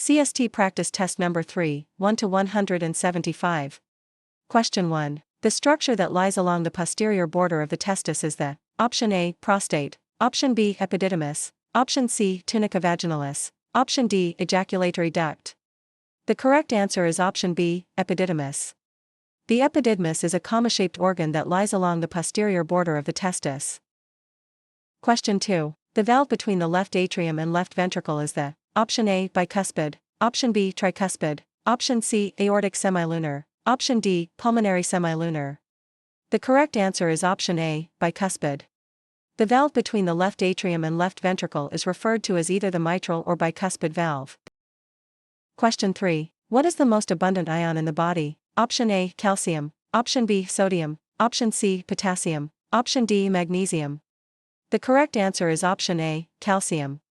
CST practice test number 3, 1 to 175. Question 1. The structure that lies along the posterior border of the testis is the option A, prostate, option B, epididymis, option C, tunica vaginalis, option D, ejaculatory duct. The correct answer is option B, epididymis. The epididymis is a comma-shaped organ that lies along the posterior border of the testis. Question 2. The valve between the left atrium and left ventricle is the option A, bicuspid, option B, tricuspid, option C, aortic semilunar, option D, pulmonary semilunar. The correct answer is option A, bicuspid. The valve between the left atrium and left ventricle is referred to as either the mitral or bicuspid valve. Question 3. What is the most abundant ion in the body? Option A, calcium, option B, sodium, option C, potassium, option D, magnesium. The correct answer is option A, calcium.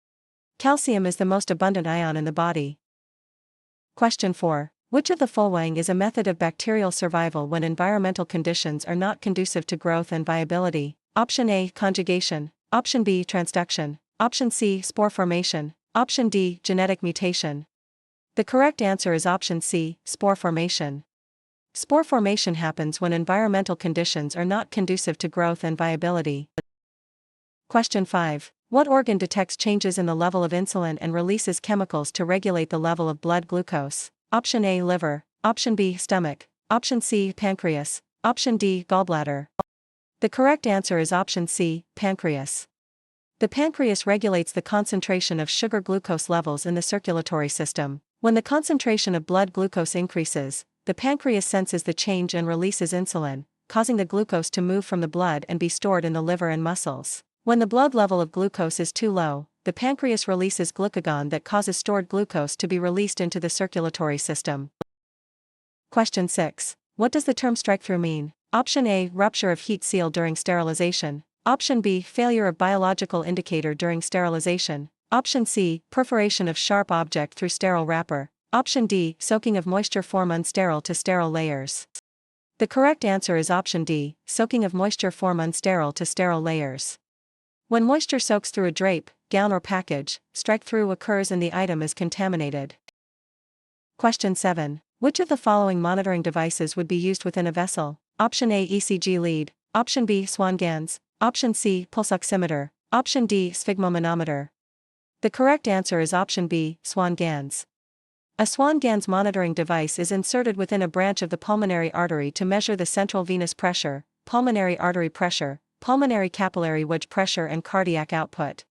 Calcium is the most abundant ion in the body. Question 4. Which of the following is a method of bacterial survival when environmental conditions are not conducive to growth and viability? Option A, conjugation, option B, transduction, option C, spore formation, option D, genetic mutation. The correct answer is option C, spore formation. Spore formation happens when environmental conditions are not conducive to growth and viability. Question 5. What organ detects changes in the level of insulin and releases chemicals to regulate the level of blood glucose? Option A, liver, option B, stomach, option C, pancreas, option D, gallbladder. The correct answer is option C, pancreas. The pancreas regulates the concentration of sugar glucose levels in the circulatory system. When the concentration of blood glucose increases, the pancreas senses the change and releases insulin, causing the glucose to move from the blood and be stored in the liver and muscles. When the blood level of glucose is too low, the pancreas releases glucagon that causes stored glucose to be released into the circulatory system. Question 6. What does the term strike-through mean? Option A, rupture of heat seal during sterilization. Option B, failure of biological indicator during sterilization. Option C, perforation of sharp object through sterile wrapper. Option D, soaking of moisture form unsterile to sterile layers. The correct answer is option D, soaking of moisture form unsterile to sterile layers. When moisture soaks through a drape, gown or package, strike-through occurs and the item is contaminated. Question 7. Which of the following monitoring devices would be used within a vessel? Option A, ECG lead, option B, Swan-Ganz, option C, pulse oximeter, option D, sphygmomanometer. The correct answer is option B, Swan-Ganz. A Swan-Ganz monitoring device is inserted within a branch of the pulmonary artery to measure the central venous pressure, pulmonary artery pressure, pulmonary capillary wedge pressure and cardiac output.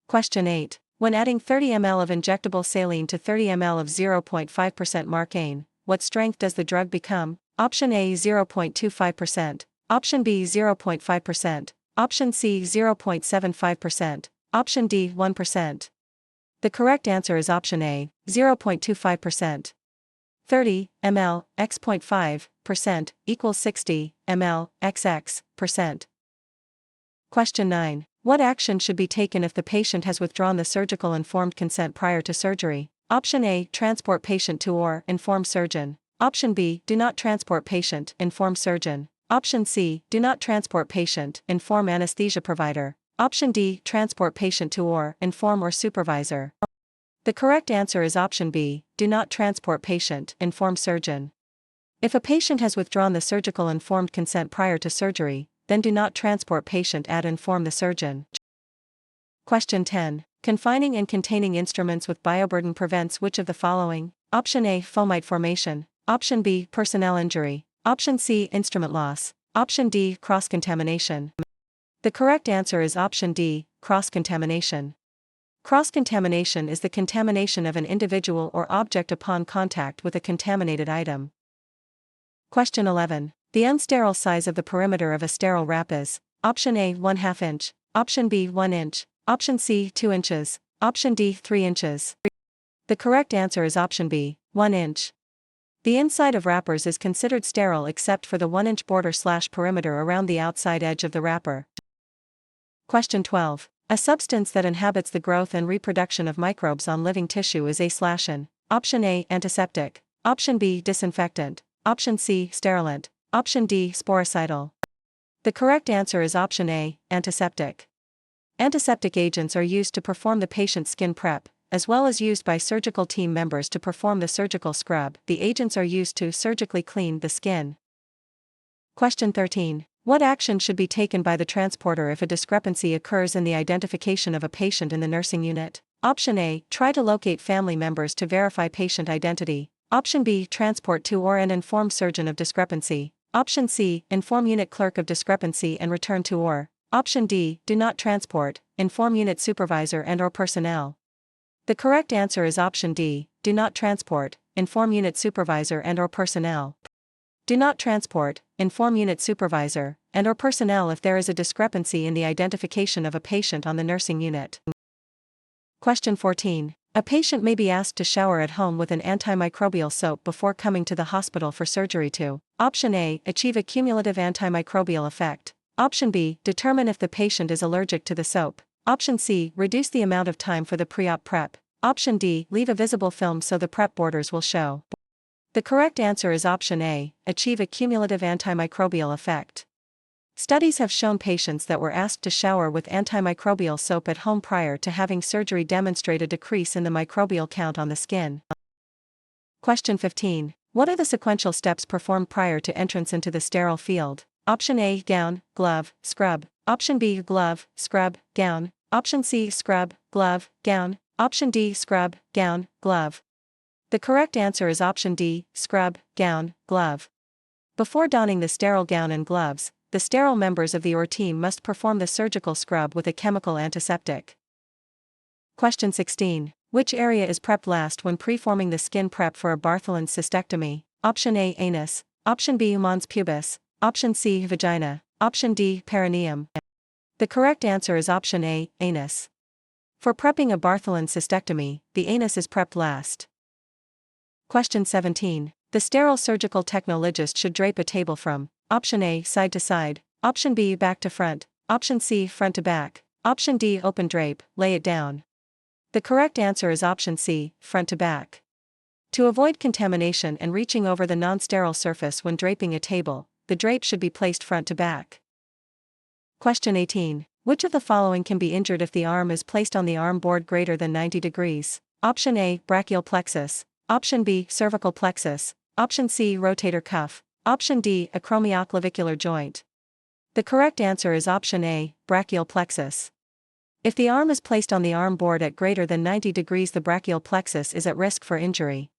Question 8. When adding 30 ml of injectable saline to 30 ml of 0.5% marcaine, what strength does the drug become? Option A, 0.25%, option B, 0.5%, option C, 0.75%, option D, 1%. The correct answer is option A, 0.25%. 30 ml x 0.5% equals 60 ml XX%. Question 9. What action should be taken if the patient has withdrawn the surgical informed consent prior to surgery? Option A, transport patient to or inform surgeon. Option B, do not transport patient, inform surgeon. Option C, do not transport patient, inform anesthesia provider. Option D, transport patient to or inform or supervisor. The correct answer is option B, do not transport patient, inform surgeon. If a patient has withdrawn the surgical informed consent prior to surgery, then do not transport patient and inform the surgeon. Question 10. Confining and containing instruments with bioburden prevents which of the following? Option A, fomite formation. Option B, personnel injury. Option C, instrument loss. Option D, cross-contamination. The correct answer is option D, cross-contamination. Cross-contamination is the contamination of an individual or object upon contact with a contaminated item. Question 11. The unsterile size of the perimeter of a sterile wrap is: option A, 1/2 inch, option B, 1 inch, option C, 2 inches, option D, 3 inches. The correct answer is option B, 1 inch. The inside of wrappers is considered sterile except for the 1-inch border/perimeter around the outside edge of the wrapper. Question 12. A substance that inhibits the growth and reproduction of microbes on living tissue is A/N. Option A, antiseptic. Option B, disinfectant. Option C, sterilant. Option D, sporicidal. The correct answer is option A, antiseptic. Antiseptic agents are used to perform the patient's skin prep, as well as used by surgical team members to perform the surgical scrub. The agents are used to surgically clean the skin. Question 13. What action should be taken by the transporter if a discrepancy occurs in the identification of a patient in the nursing unit? Option A. Try to locate family members to verify patient identity. Option B. Transport to or and inform surgeon of discrepancy. Option C. Inform unit clerk of discrepancy and return to or. Option D. Do not transport, inform unit supervisor and/or personnel. The correct answer is option D. Do not transport, inform unit supervisor and/or personnel. Do not transport, inform unit supervisor and/or personnel if there is a discrepancy in the identification of a patient on the nursing unit. Question 14. A patient may be asked to shower at home with an antimicrobial soap before coming to the hospital for surgery to: Option A. Achieve a cumulative antimicrobial effect. Option B. Determine if the patient is allergic to the soap. Option C. Reduce the amount of time for the pre-op prep. Option D. Leave a visible film so the prep borders will show. The correct answer is option A. Achieve a cumulative antimicrobial effect. Studies have shown patients that were asked to shower with antimicrobial soap at home prior to having surgery demonstrate a decrease in the microbial count on the skin. Question 15. What are the sequential steps performed prior to entrance into the sterile field? Option A. Gown, glove, scrub. Option B. Glove, scrub, gown. Option C. Scrub, glove, gown. Option D. Scrub, gown, glove. The correct answer is option D. Scrub, gown, glove. Before donning the sterile gown and gloves, the sterile members of the OR team must perform the surgical scrub with a chemical antiseptic. Question 16. Which area is prepped last when preforming the skin prep for a Bartholin's cystectomy? Option A. Anus. Option B. Mons pubis. Option C. Vagina. Option D. Perineum. The correct answer is option A. Anus. For prepping a Bartholin's cystectomy, the anus is prepped last. Question 17. The sterile surgical technologist should drape a table from: Option A. Side to side. Option B. Back to front. Option C. Front to back. Option D. Open drape, lay it down. The correct answer is option C. Front to back. To avoid contamination and reaching over the non-sterile surface when draping a table, the drape should be placed front to back. Question 18. Which of the following can be injured if the arm is placed on the arm board greater than 90 degrees? Option A. Brachial plexus. Option B. Cervical plexus. Option C. Rotator cuff. Option D. Acromioclavicular joint. The correct answer is option A. Brachial plexus. If the arm is placed on the arm board at greater than 90 degrees, the brachial plexus is at risk for injury.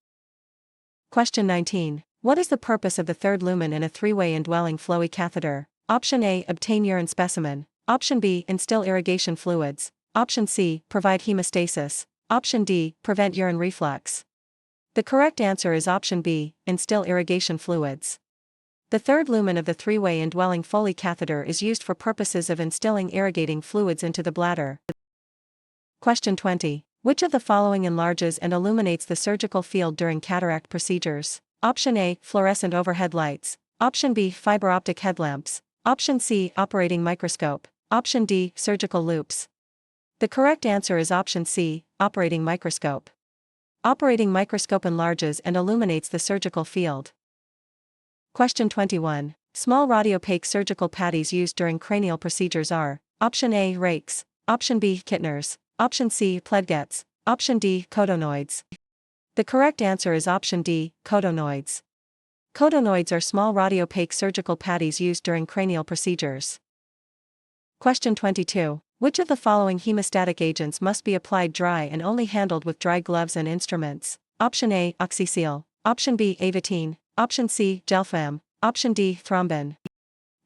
Question 19. What is the purpose of the third lumen in a three-way indwelling flowy catheter? Option A. Obtain urine specimen. Option B. Instill irrigation fluids. Option C. Provide hemostasis. Option D. Prevent urine reflux. The correct answer is option B. Instill irrigation fluids. The third lumen of the three-way indwelling Foley catheter is used for purposes of instilling irrigating fluids into the bladder. Question 20. Which of the following enlarges and illuminates the surgical field during cataract procedures? Option A. Fluorescent overhead lights. Option B. Fiber optic headlamps. Option C. Operating microscope. Option D. Surgical loops. The correct answer is option C. Operating microscope. Operating microscope enlarges and illuminates the surgical field. Question 21. Small radiopaque surgical patties used during cranial procedures are: Option A. Rakes. Option B. Kittners. Option C. Pledgets. Option D. Cotonoids. The correct answer is option D. Cotonoids. Cotonoids are small radiopaque surgical patties used during cranial procedures. Question 22. Which of the following hemostatic agents must be applied dry and only handled with dry gloves and instruments? Option A. Oxyseal. Option B. Avatine. Option C. Gelfam. Option D. Thrombin.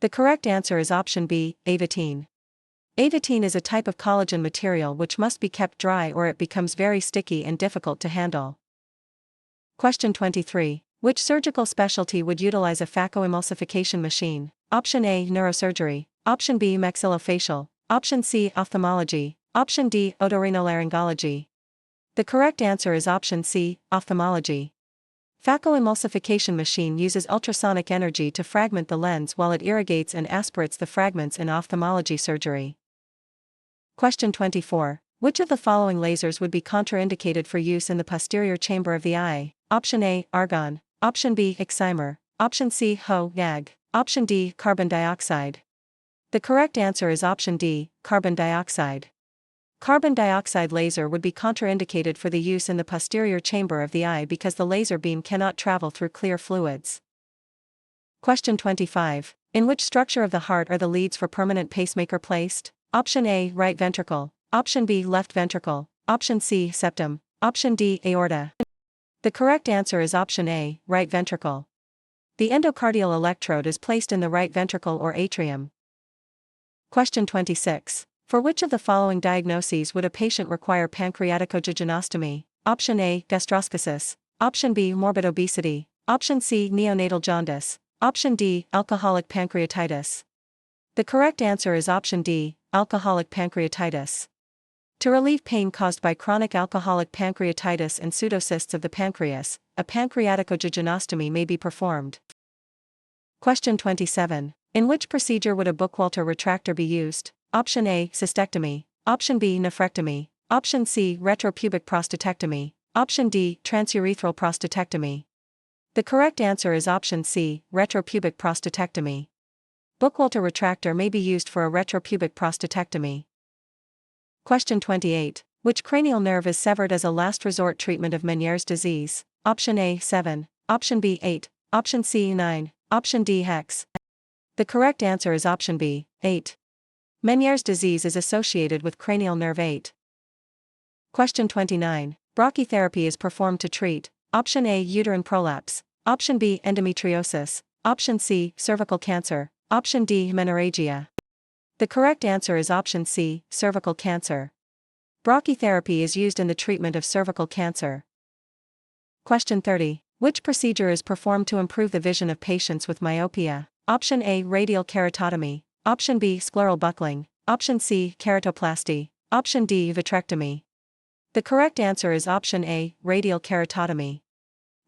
The correct answer is option B. Avatine. Avatine is a type of collagen material which must be kept dry or it becomes very sticky and difficult to handle. Question 23. Which surgical specialty would utilize a phacoemulsification machine? Option A. Neurosurgery. Option B. Maxillofacial. Option C. Ophthalmology. Option D. Otorhinolaryngology. The correct answer is option C. Ophthalmology. Phacoemulsification machine uses ultrasonic energy to fragment the lens while it irrigates and aspirates the fragments in ophthalmology surgery. Question 24. Which of the following lasers would be contraindicated for use in the posterior chamber of the eye? Option A. Argon. Option B. Excimer. Option C. HO-YAG. Option D. Carbon dioxide. The correct answer is option D. Carbon dioxide. Carbon dioxide laser would be contraindicated for the use in the posterior chamber of the eye because the laser beam cannot travel through clear fluids. Question 25. In which structure of the heart are the leads for permanent pacemaker placed? Option A, right ventricle. Option B, left ventricle. Option C, septum. Option D, aorta. The correct answer is option A, right ventricle. The endocardial electrode is placed in the right ventricle or atrium. Question 26. For which of the following diagnoses would a patient require pancreaticojejunostomy? Option A, gastroschisis. Option B, morbid obesity. Option C, neonatal jaundice. Option D, alcoholic pancreatitis. The correct answer is option D, alcoholic pancreatitis. To relieve pain caused by chronic alcoholic pancreatitis and pseudocysts of the pancreas, a pancreaticojejunostomy may be performed. Question 27. In which procedure would a Buckwalter retractor be used? Option A, cystectomy. Option B, nephrectomy. Option C, retropubic prostatectomy. Option D, transurethral prostatectomy. The correct answer is option C, retropubic prostatectomy. Buckwalter retractor may be used for a retropubic prostatectomy. Question 28. Which cranial nerve is severed as a last resort treatment of Meniere's disease? Option A, 7. Option B, 8. Option C, 9. Option D, hex. The correct answer is option B, 8. Meniere's disease is associated with cranial nerve 8. Question 29. Brachytherapy is performed to treat: option A, uterine prolapse. Option B, endometriosis. Option C, cervical cancer. Option D, menorrhagia. The correct answer is option C, cervical cancer. Brachytherapy is used in the treatment of cervical cancer. Question 30. Which procedure is performed to improve the vision of patients with myopia? Option A, radial keratotomy. Option B, scleral buckling. Option C, keratoplasty. Option D, vitrectomy. The correct answer is option A, radial keratotomy.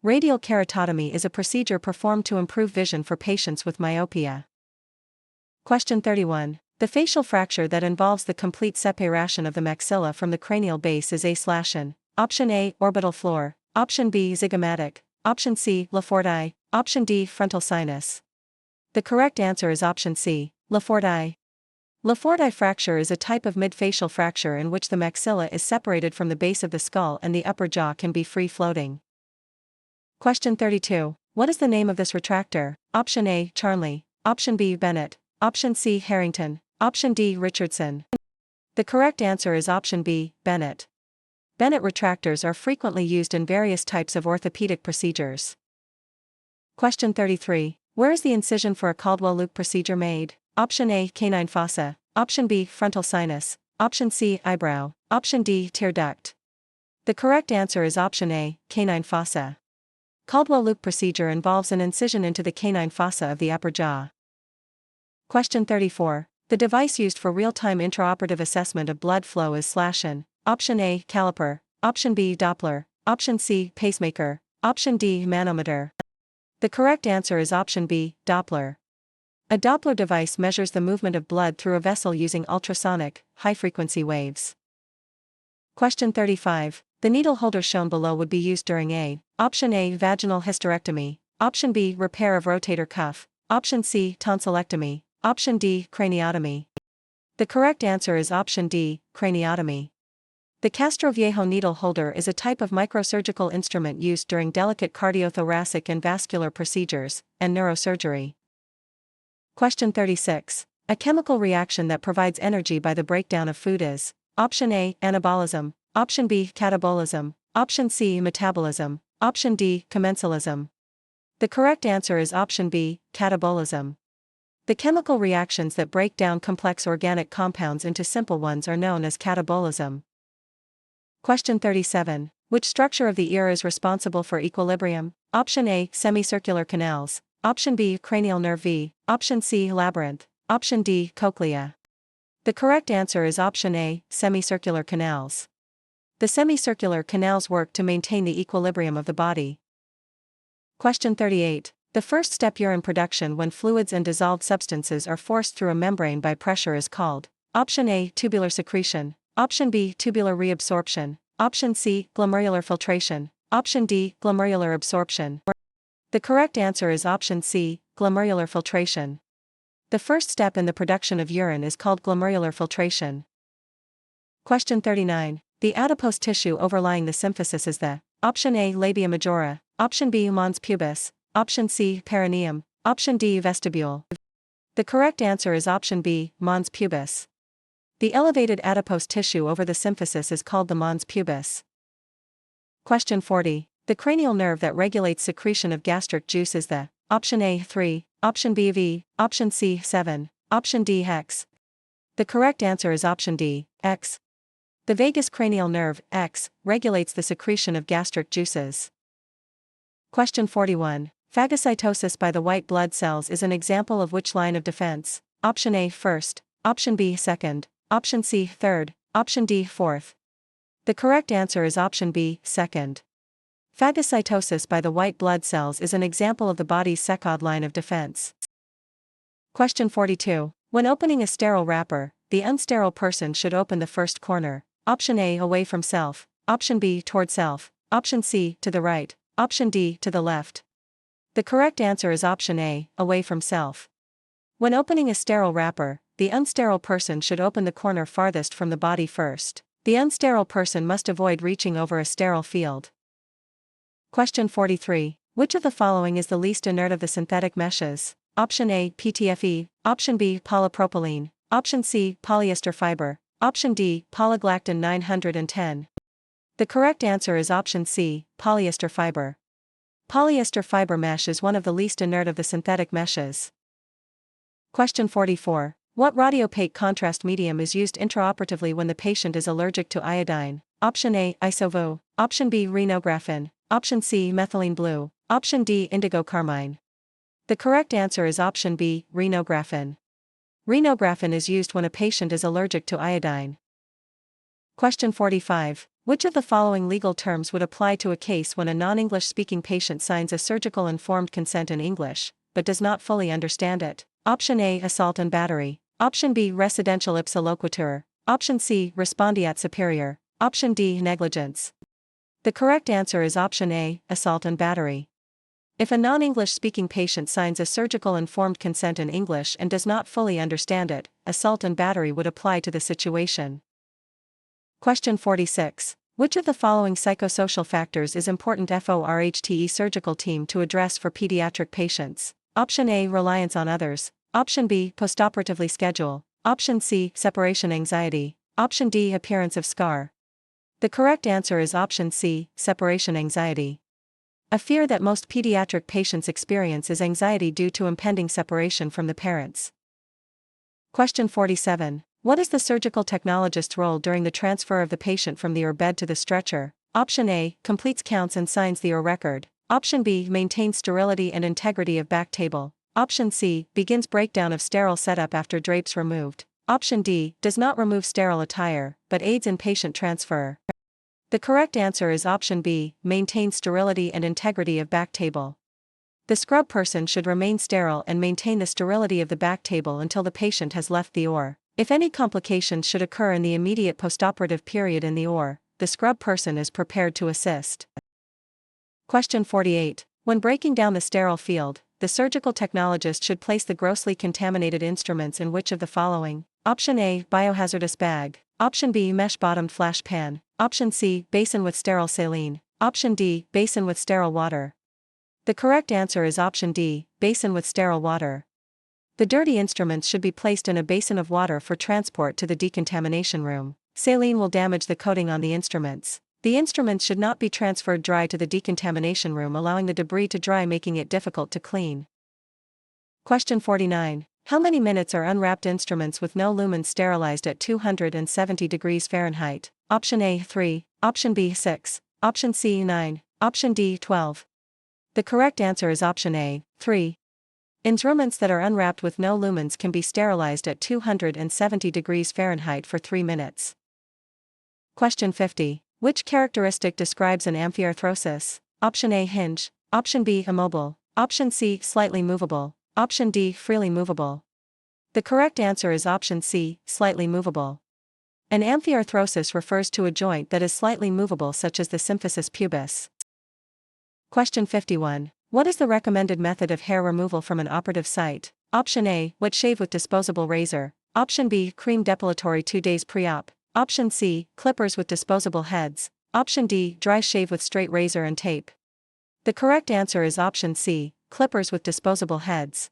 Radial keratotomy is a procedure performed to improve vision for patients with myopia. Question 31. The facial fracture that involves the complete separation of the maxilla from the cranial base is A/N. Option A, orbital floor. Option B, zygomatic. Option C, Laforti. Option D, frontal sinus. The correct answer is option C, Laforti. Laforti fracture is a type of midfacial fracture in which the maxilla is separated from the base of the skull and the upper jaw can be free-floating. Question 32. What is the name of this retractor? Option A, Charnley. Option B, Bennett. Option C, Harrington. Option D, Richardson. The correct answer is option B, Bennett. Bennett retractors are frequently used in various types of orthopedic procedures. Question 33. Where is the incision for a Caldwell-Luke procedure made? Option A, canine fossa. Option B, frontal sinus. Option C, eyebrow. Option D, tear duct. The correct answer is option A, canine fossa. Caldwell-Luke procedure involves an incision into the canine fossa of the upper jaw. Question 34. The device used for real-time intraoperative assessment of blood flow is /N. Option A, caliper. Option B, Doppler. Option C, pacemaker. Option D, manometer. The correct answer is option B, Doppler. A Doppler device measures the movement of blood through a vessel using ultrasonic, high-frequency waves. Question 35. The needle holder shown below would be used during A. Option A, vaginal hysterectomy. Option B, repair of rotator cuff. Option C, tonsillectomy. Option D, craniotomy. The correct answer is option D, craniotomy. The Castroviejo needle holder is a type of microsurgical instrument used during delicate cardiothoracic and vascular procedures, and neurosurgery. Question 36. A chemical reaction that provides energy by the breakdown of food is: option A, anabolism. Option B, catabolism. Option C, metabolism. Option D, commensalism. The correct answer is option B, catabolism. The chemical reactions that break down complex organic compounds into simple ones are known as catabolism. Question 37. Which structure of the ear is responsible for equilibrium? Option A, semicircular canals. Option B, cranial nerve V. Option C, labyrinth. Option D, cochlea. The correct answer is option A, semicircular canals. The semicircular canals work to maintain the equilibrium of the body. Question 38. The first step urine production when fluids and dissolved substances are forced through a membrane by pressure is called: option A, tubular secretion. Option B, tubular reabsorption. Option C, glomerular filtration. Option D, glomerular absorption. The correct answer is option C, glomerular filtration. The first step in the production of urine is called glomerular filtration. Question 39. The adipose tissue overlying the symphysis is the option A. Labia majora, option B. Mons pubis, option C. Perineum, option D. Vestibule. The correct answer is option B. Mons pubis. The elevated adipose tissue over the symphysis is called the mons pubis. Question 40. The cranial nerve that regulates secretion of gastric juice is the option A. 3, option B. V, option C. 7, option D. X. The correct answer is option D. X. The vagus cranial nerve, X, regulates the secretion of gastric juices. Question 41. Phagocytosis by the white blood cells is an example of which line of defense? Option A. First, option B. Second, option C. Third, option D. Fourth. The correct answer is option B. Second. Phagocytosis by the white blood cells is an example of the body's second line of defense. Question 42. When opening a sterile wrapper, the unsterile person should open the first corner. Option A. Away from self, option B. Toward self, option C. To the right, option D. To the left. The correct answer is option A. Away from self. When opening a sterile wrapper, the unsterile person should open the corner farthest from the body first. The unsterile person must avoid reaching over a sterile field. Question 43. Which of the following is the least inert of the synthetic meshes? Option A. PTFE, option B. Polypropylene, option C. Polyester fiber, option D. Polygalactin 910. The correct answer is option C. Polyester fiber. Polyester fiber mesh is one of the least inert of the synthetic meshes. Question 44. What radiopaque contrast medium is used intraoperatively when the patient is allergic to iodine? Option A. Isovo, option B. Rhenographin, option C. Methylene blue, option D. Indigo carmine. The correct answer is option B. Rhenographin. Rhenographin is used when a patient is allergic to iodine. Question 45. Which of the following legal terms would apply to a case when a non-English speaking patient signs a surgical informed consent in English, but does not fully understand it? Option A. Assault and battery, option B. Residential ipsa loquitur, option C. Respondeat superior, option D. Negligence. The correct answer is option A. Assault and battery. If a non-English speaking patient signs a surgical informed consent in English and does not fully understand it, assault and battery would apply to the situation. Question 46. Which of the following psychosocial factors is important FORHTE surgical team to address for pediatric patients? Option A. Reliance on others, option B. Postoperatively schedule, option C. Separation anxiety, option D. Appearance of scar. The correct answer is option C. Separation anxiety. A fear that most pediatric patients experience is anxiety due to impending separation from the parents. Question 47. What is the surgical technologist's role during the transfer of the patient from the OR bed to the stretcher? Option A. Completes counts and signs the OR record. Option B. Maintains sterility and integrity of back table. Option C. Begins breakdown of sterile setup after drapes removed. Option D. Does not remove sterile attire, but aids in patient transfer. The correct answer is option B. Maintains sterility and integrity of back table. The scrub person should remain sterile and maintain the sterility of the back table until the patient has left the OR. If any complications should occur in the immediate postoperative period in the OR, the scrub person is prepared to assist. Question 48. When breaking down the sterile field, the surgical technologist should place the grossly contaminated instruments in which of the following? Option A. Biohazardous bag, option B. Mesh-bottomed flash pan, option C. Basin with sterile saline, option D. Basin with sterile water. The correct answer is option D. Basin with sterile water. The dirty instruments should be placed in a basin of water for transport to the decontamination room. Saline will damage the coating on the instruments. The instruments should not be transferred dry to the decontamination room, allowing the debris to dry, making it difficult to clean. Question 49. How many minutes are unwrapped instruments with no lumens sterilized at 270 degrees Fahrenheit? Option A. 3, option B. 6, option C. 9, option D. 12. The correct answer is option A. 3. Instruments that are unwrapped with no lumens can be sterilized at 270 degrees Fahrenheit for 3 minutes. Question 50. Which characteristic describes an amphiarthrosis? Option A. Hinge, option B. Immobile, option C. Slightly movable, option D. Freely movable. The correct answer is option C. Slightly movable. An amphiarthrosis refers to a joint that is slightly movable, such as the symphysis pubis. Question 51. What is the recommended method of hair removal from an operative site? Option A. Wet shave with disposable razor, option B. Cream depilatory 2 days pre-op, Option C, clippers with disposable heads. Option D, dry shave with straight razor and tape. The correct answer is option C, clippers with disposable heads.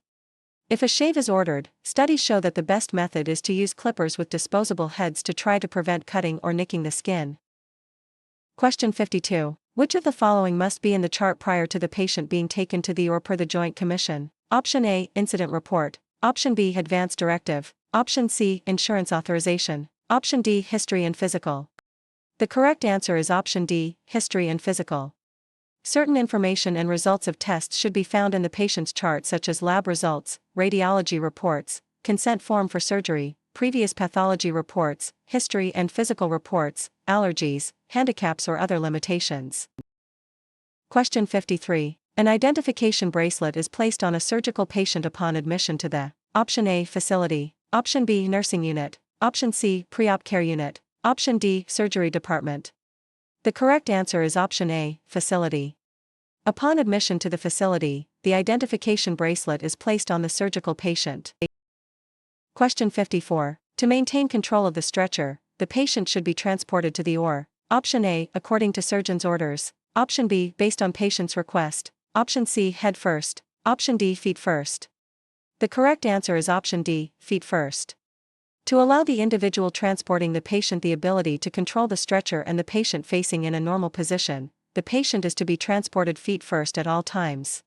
If a shave is ordered, studies show that the best method is to use clippers with disposable heads to try to prevent cutting or nicking the skin. Question 52. Which of the following must be in the chart prior to the patient being taken to the OR per the Joint Commission? Option A, incident report. Option B, advance directive. Option C, insurance authorization. Option D, history and physical. The correct answer is option D, history and physical. Certain information and results of tests should be found in the patient's chart, such as lab results, radiology reports, consent form for surgery, previous pathology reports, history and physical reports, allergies, handicaps or other limitations. Question 53. An identification bracelet is placed on a surgical patient upon admission to the Option A, facility. Option B, nursing unit. Option C, pre-op care unit. Option D, surgery department. The correct answer is option A, facility. Upon admission to the facility, the identification bracelet is placed on the surgical patient. Question 54. To maintain control of the stretcher, the patient should be transported to the OR. Option A, according to surgeon's orders. Option B, based on patient's request. Option C, head first. Option D, feet first. The correct answer is option D, feet first. To allow the individual transporting the patient the ability to control the stretcher and the patient facing in a normal position, the patient is to be transported feet first at all times.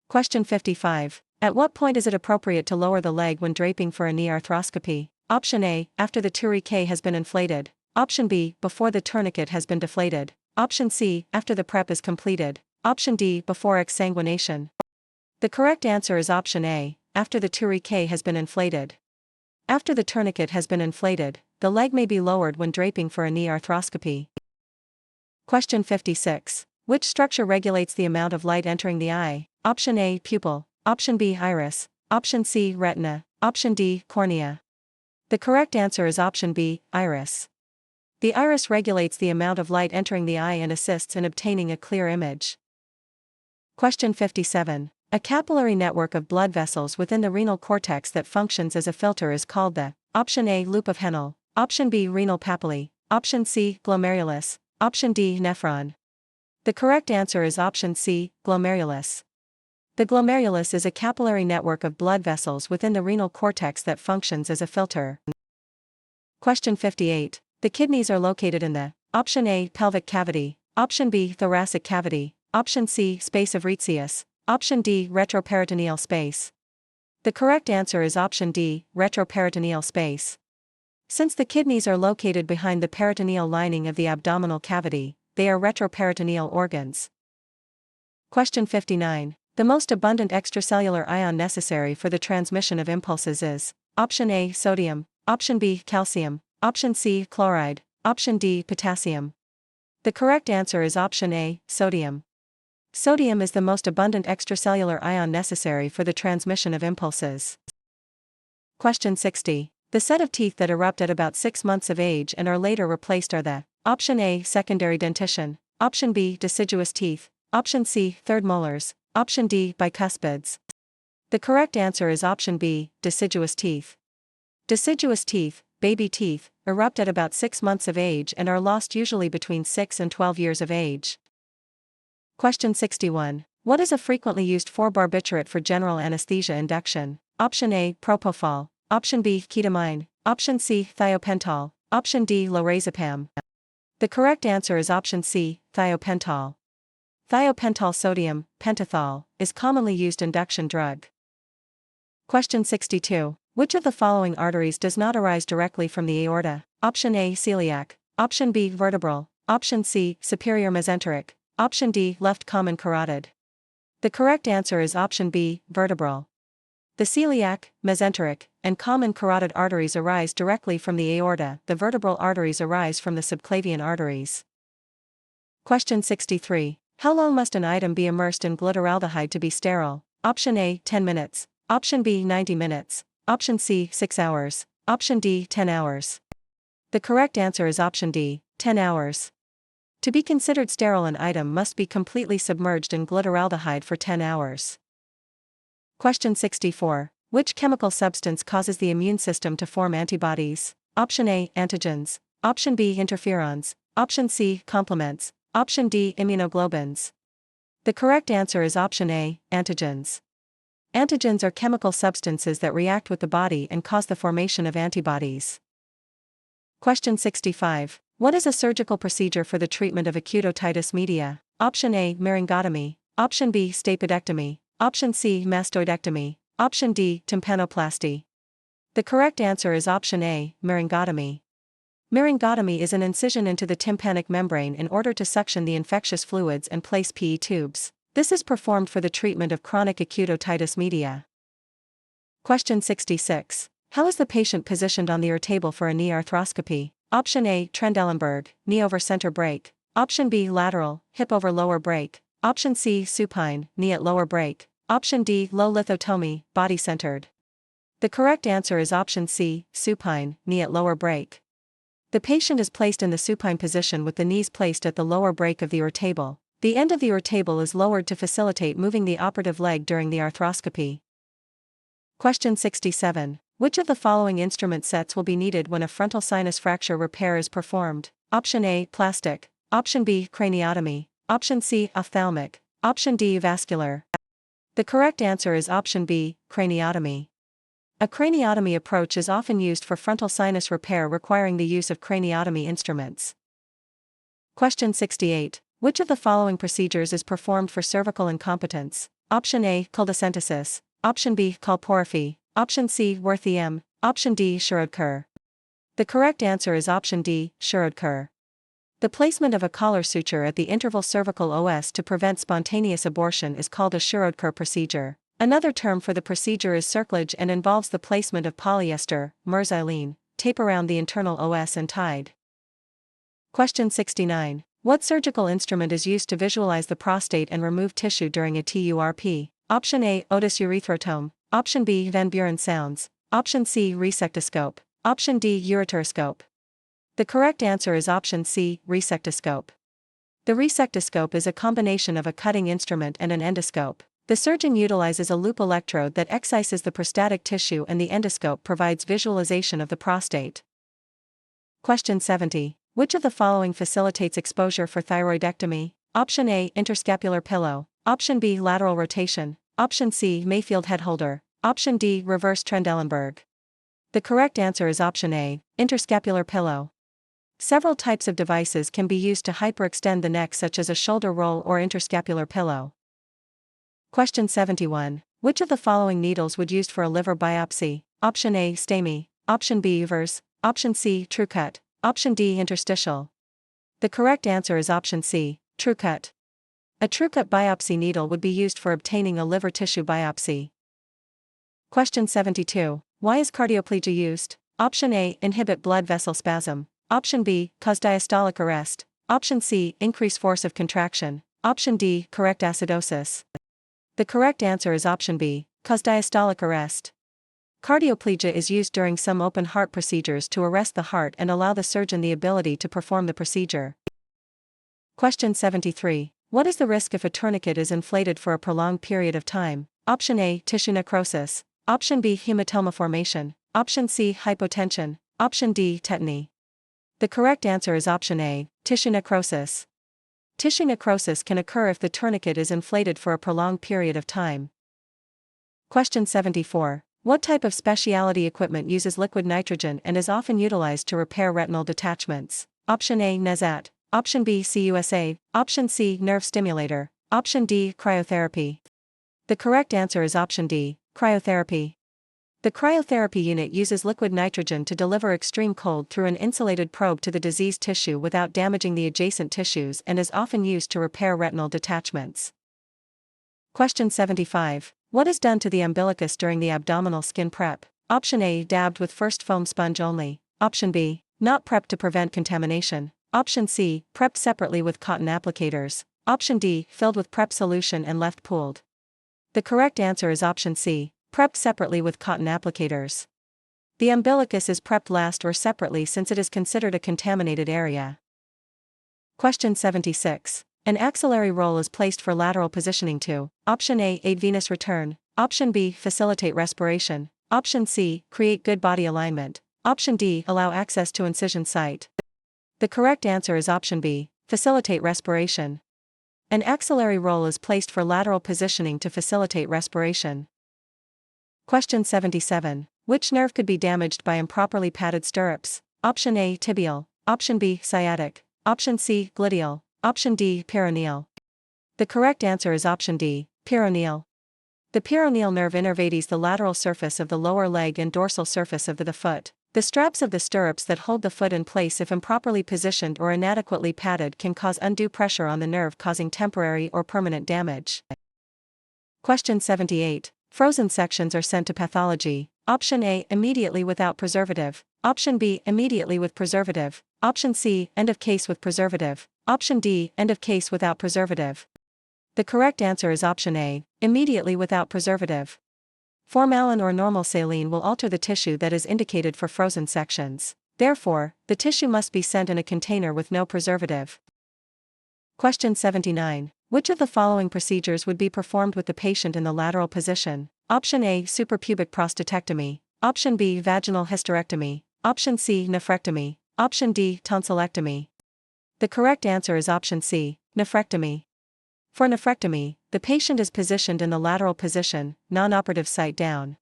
Question 55. At what point is it appropriate to lower the leg when draping for a knee arthroscopy? Option A, after the tourniquet has been inflated. Option B, before the tourniquet has been deflated. Option C, after the prep is completed. Option D, before exsanguination. The correct answer is option A, after the tourniquet has been inflated. After the tourniquet has been inflated, the leg may be lowered when draping for a knee arthroscopy. Question 56. Which structure regulates the amount of light entering the eye? Option A, pupil. Option B, iris. Option C, retina. Option D, cornea. The correct answer is option B, iris. The iris regulates the amount of light entering the eye and assists in obtaining a clear image. Question 57. A capillary network of blood vessels within the renal cortex that functions as a filter is called the Option A, loop of Henle. Option B, renal papillae. Option C, glomerulus. Option D, nephron. The correct answer is option C, glomerulus. The glomerulus is a capillary network of blood vessels within the renal cortex that functions as a filter. Question 58. The kidneys are located in the Option A, pelvic cavity. Option B, thoracic cavity. Option C, space of Retzius. Option D, retroperitoneal space. The correct answer is option D, retroperitoneal space. Since the kidneys are located behind the peritoneal lining of the abdominal cavity, they are retroperitoneal organs. Question 59. The most abundant extracellular ion necessary for the transmission of impulses is Option A, sodium. Option B, calcium. Option C, chloride. Option D, potassium. The correct answer is option A, sodium. Sodium is the most abundant extracellular ion necessary for the transmission of impulses. Question 60. The set of teeth that erupt at about 6 months of age and are later replaced are the Option A, secondary dentition. Option B, deciduous teeth. Option C, third molars. Option D, bicuspids. The correct answer is option B, deciduous teeth. Deciduous teeth, baby teeth, erupt at about 6 months of age and are lost usually between 6 and 12 years of age. Question 61. What is a frequently used barbiturate for general anesthesia induction? Option A, propofol. Option B, ketamine. Option C, thiopental. Option D, lorazepam. The correct answer is option C, thiopental. Thiopental sodium, pentothal, is commonly used induction drug. Question 62. Which of the following arteries does not arise directly from the aorta? Option A, celiac. Option B, vertebral. Option C, superior mesenteric. Option D, left common carotid. The correct answer is option B, vertebral. The celiac, mesenteric, and common carotid arteries arise directly from the aorta. The vertebral arteries arise from the subclavian arteries. Question 63. How long must an item be immersed in glutaraldehyde to be sterile? Option A, 10 minutes. Option B, 90 minutes. Option C, 6 hours. Option D, 10 hours. The correct answer is option D, 10 hours. To be considered sterile, an item must be completely submerged in glutaraldehyde for 10 hours. Question 64. Which chemical substance causes the immune system to form antibodies? Option A, antigens. Option B, interferons. Option C, complements. Option D, immunoglobulins. The correct answer is option A, antigens. Antigens are chemical substances that react with the body and cause the formation of antibodies. Question 65. What is a surgical procedure for the treatment of acute otitis media? Option A, myringotomy. Option B, stapedectomy. Option C, mastoidectomy. Option D, tympanoplasty. The correct answer is option A, myringotomy. Myringotomy is an incision into the tympanic membrane in order to suction the infectious fluids and place PE tubes. This is performed for the treatment of chronic acute otitis media. Question 66. How is the patient positioned on the ER table for a knee arthroscopy? Option A, Trendelenburg, knee over center break. Option B, lateral, hip over lower break. Option C, supine, knee at lower break. Option D, low lithotomy, body centered. The correct answer is option C, supine, knee at lower break. The patient is placed in the supine position with the knees placed at the lower break of the ER table. The end of the ER table is lowered to facilitate moving the operative leg during the arthroscopy. Question 67. Which of the following instrument sets will be needed when a frontal sinus fracture repair is performed? Option A, plastic. Option B, craniotomy. Option C, ophthalmic. Option D, vascular. The correct answer is option B, craniotomy. A craniotomy approach is often used for frontal sinus repair requiring the use of craniotomy instruments. Question 68. Which of the following procedures is performed for cervical incompetence? Option A, choledocentesis. Option B, colporrhaphy. Option C, Wertheim. Option D, Schrodker. The correct answer is option D, Schrodker. The placement of a collar suture at the interval cervical OS to prevent spontaneous abortion is called a Schrodker procedure. Another term for the procedure is cerclage and involves the placement of polyester, merzylene, tape around the internal OS and tied. Question 69. What surgical instrument is used to visualize the prostate and remove tissue during a TURP? Option A, Otis urethrotomy. Option B, Van Buren sounds. Option C, resectoscope. Option D, ureteroscope. The correct answer is option C, resectoscope. The resectoscope is a combination of a cutting instrument and an endoscope. The surgeon utilizes a loop electrode that excises the prostatic tissue and the endoscope provides visualization of the prostate. Question 70. Which of the following facilitates exposure for thyroidectomy? Option A, interscapular pillow. Option B, lateral rotation. Option C, Mayfield head holder. Option D, reverse Trendelenburg. The correct answer is option A, interscapular pillow. Several types of devices can be used to hyperextend the neck, such as a shoulder roll or interscapular pillow. Question 71. Which of the following needles would used for a liver biopsy? Option A, STEMI. Option B, Evers. Option C, TrueCut. Option D, interstitial. The correct answer is option C, TrueCut. A TrueCut biopsy needle would be used for obtaining a liver tissue biopsy. Question 72. Why is cardioplegia used? Option A, inhibit blood vessel spasm. Option B, cause diastolic arrest. Option C, increase force of contraction. Option D, correct acidosis. The correct answer is option B, cause diastolic arrest. Cardioplegia is used during some open heart procedures to arrest the heart and allow the surgeon the ability to perform the procedure. Question 73. What is the risk if a tourniquet is inflated for a prolonged period of time? Option A, tissue necrosis. Option B, hematoma formation. Option C, hypotension. Option D, tetany. The correct answer is option A, tissue necrosis. Tissue necrosis can occur if the tourniquet is inflated for a prolonged period of time. Question 74. What type of specialty equipment uses liquid nitrogen and is often utilized to repair retinal detachments? Option A, NSAT. Option B, CUSA. Option C, nerve stimulator. Option D, cryotherapy. The correct answer is option D, cryotherapy. The cryotherapy unit uses liquid nitrogen to deliver extreme cold through an insulated probe to the diseased tissue without damaging the adjacent tissues and is often used to repair retinal detachments. Question 75. What is done to the umbilicus during the abdominal skin prep? Option A, dabbed with first foam sponge only. Option B, not prepped to prevent contamination. Option C, prepped separately with cotton applicators. Option D, filled with prep solution and left pooled. The correct answer is option C, prepped separately with cotton applicators. The umbilicus is prepped last or separately since it is considered a contaminated area. Question 76. An axillary roll is placed for lateral positioning to: Option A, aid venous return. Option B, facilitate respiration. Option C, create good body alignment. Option D, allow access to incision site. The correct answer is option B, facilitate respiration. An axillary roll is placed for lateral positioning to facilitate respiration. Question 77. Which nerve could be damaged by improperly padded stirrups? Option A, tibial. Option B, sciatic. Option C, gluteal. Option D, peroneal. The correct answer is option D, peroneal. The peroneal nerve innervates the lateral surface of the lower leg and dorsal surface of the foot. The straps of the stirrups that hold the foot in place, if improperly positioned or inadequately padded, can cause undue pressure on the nerve, causing temporary or permanent damage. Question 78. Frozen sections are sent to pathology. Option A, immediately without preservative. Option B, immediately with preservative. Option C, end of case with preservative. Option D, end of case without preservative. The correct answer is option A, immediately without preservative. Formalin or normal saline will alter the tissue that is indicated for frozen sections. Therefore, the tissue must be sent in a container with no preservative. Question 79. Which of the following procedures would be performed with the patient in the lateral position? Option A, suprapubic prostatectomy. Option B, vaginal hysterectomy. Option C, nephrectomy. Option D, tonsillectomy. The correct answer is option C, nephrectomy. For nephrectomy, the patient is positioned in the lateral position, non-operative site down.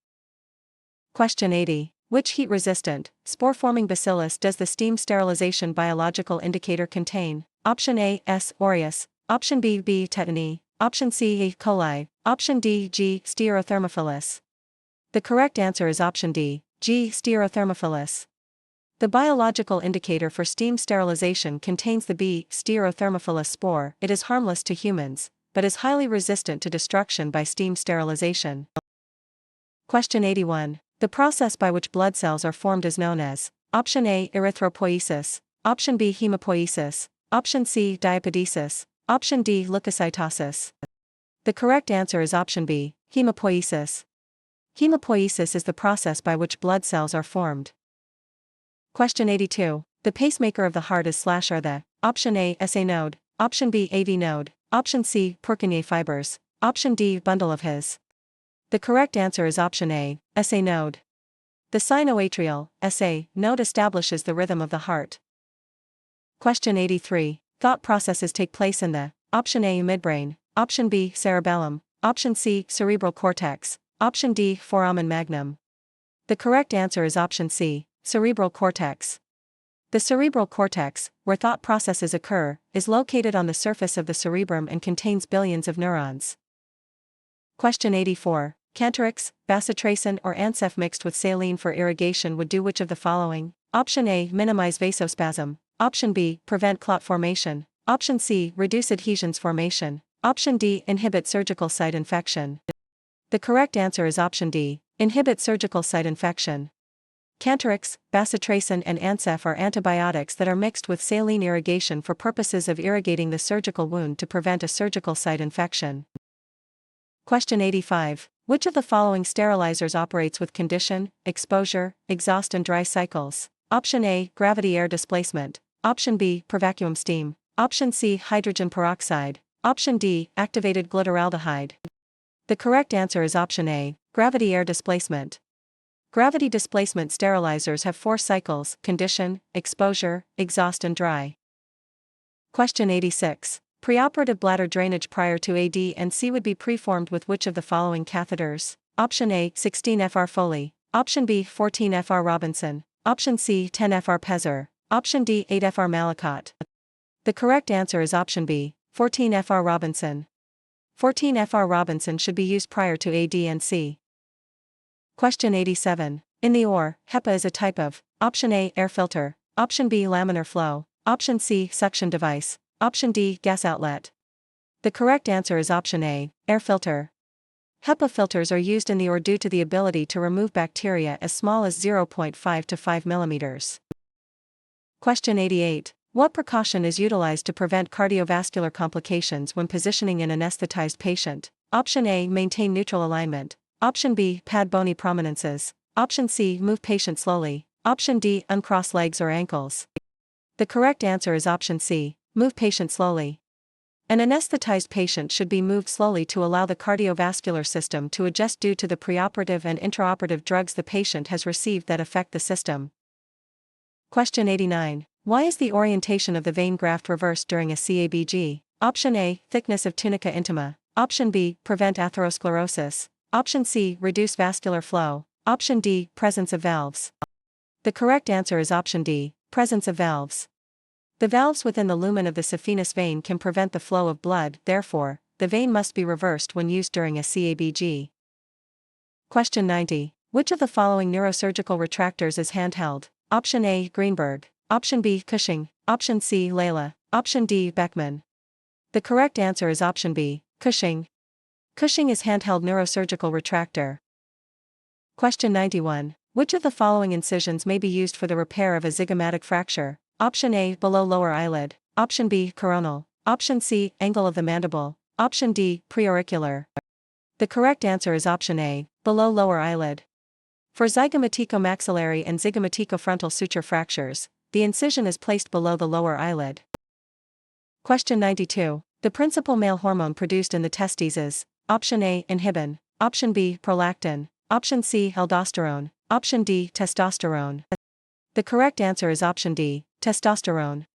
Question 80. Which heat-resistant, spore-forming bacillus does the steam sterilization biological indicator contain? Option A, S. aureus. Option B, B. tetani. Option C, E. coli. Option D, G. stearothermophilus. The correct answer is option D, G. stearothermophilus. The biological indicator for steam sterilization contains the B. stearothermophilus spore. It is harmless to humans, but is highly resistant to destruction by steam sterilization. Question 81. The process by which blood cells are formed is known as option A, erythropoiesis. Option B, hemopoiesis. Option C, diapedesis. Option D, leukocytosis. The correct answer is option B, hemopoiesis. Hemopoiesis is the process by which blood cells are formed. Question 82. The pacemaker of the heart is / the option A, SA node. Option B, AV node. Option C, Purkinje fibers. Option D, bundle of His. The correct answer is option A, SA node. The sinoatrial SA node establishes the rhythm of the heart. Question 83. Thought processes take place in the option A, midbrain. Option B, cerebellum. Option C, cerebral cortex. Option D, foramen magnum. The correct answer is option C, cerebral cortex. The cerebral cortex, where thought processes occur, is located on the surface of the cerebrum and contains billions of neurons. Question 84. Cantorix, bacitracin or Ansef mixed with saline for irrigation would do which of the following? Option A, minimize vasospasm. Option B, prevent clot formation. Option C, reduce adhesions formation. Option D, inhibit surgical site infection. The correct answer is option D, inhibit surgical site infection. Cantorix, bacitracin and Ansef are antibiotics that are mixed with saline irrigation for purposes of irrigating the surgical wound to prevent a surgical site infection. Question 85. Which of the following sterilizers operates with condition, exposure, exhaust and dry cycles? Option A, gravity air displacement. Option B, per vacuum steam. Option C, hydrogen peroxide. Option D, activated glutaraldehyde. The correct answer is option A, gravity air displacement. Gravity displacement sterilizers have 4 cycles: condition, exposure, exhaust and dry. Question 86. Preoperative bladder drainage prior to AD and C would be preformed with which of the following catheters? Option A, 16 FR Foley. Option B, 14 FR Robinson. Option C, 10 FR Pezzer. Option D, 8 FR Malacot. The correct answer is option B, 14 FR Robinson. 14 FR Robinson should be used prior to AD and C. Question 87. In the OR, HEPA is a type of option A, air filter. Option B, laminar flow. Option C, suction device. Option D, gas outlet. The correct answer is option A, air filter. HEPA filters are used in the OR due to the ability to remove bacteria as small as 0.5 to 5 millimeters. Question 88. What precaution is utilized to prevent cardiovascular complications when positioning an anesthetized patient? Option A, maintain neutral alignment. Option B, pad bony prominences. Option C, move patient slowly. Option D, uncross legs or ankles. The correct answer is option C, move patient slowly. An anesthetized patient should be moved slowly to allow the cardiovascular system to adjust due to the preoperative and intraoperative drugs the patient has received that affect the system. Question 89. Why is the orientation of the vein graft reversed during a CABG? Option A, thickness of tunica intima. Option B, prevent atherosclerosis. Option C, reduce vascular flow. Option D, presence of valves. The correct answer is option D, presence of valves. The valves within the lumen of the saphenous vein can prevent the flow of blood, therefore, the vein must be reversed when used during a CABG. Question 90. Which of the following neurosurgical retractors is handheld? Option A, Greenberg. Option B, Cushing. Option C, Layla. Option D, Beckman. The correct answer is option B, Cushing. Cushing is handheld neurosurgical retractor. Question 91. Which of the following incisions may be used for the repair of a zygomatic fracture? Option A, below lower eyelid. Option B, coronal. Option C, angle of the mandible. Option D, preauricular. The correct answer is option A, below lower eyelid. For zygomaticomaxillary and zygomaticofrontal suture fractures, the incision is placed below the lower eyelid. Question 92. The principal male hormone produced in the testes is: Option A, inhibin. Option B, prolactin. Option C, aldosterone. Option D, testosterone. The correct answer is option D, testosterone.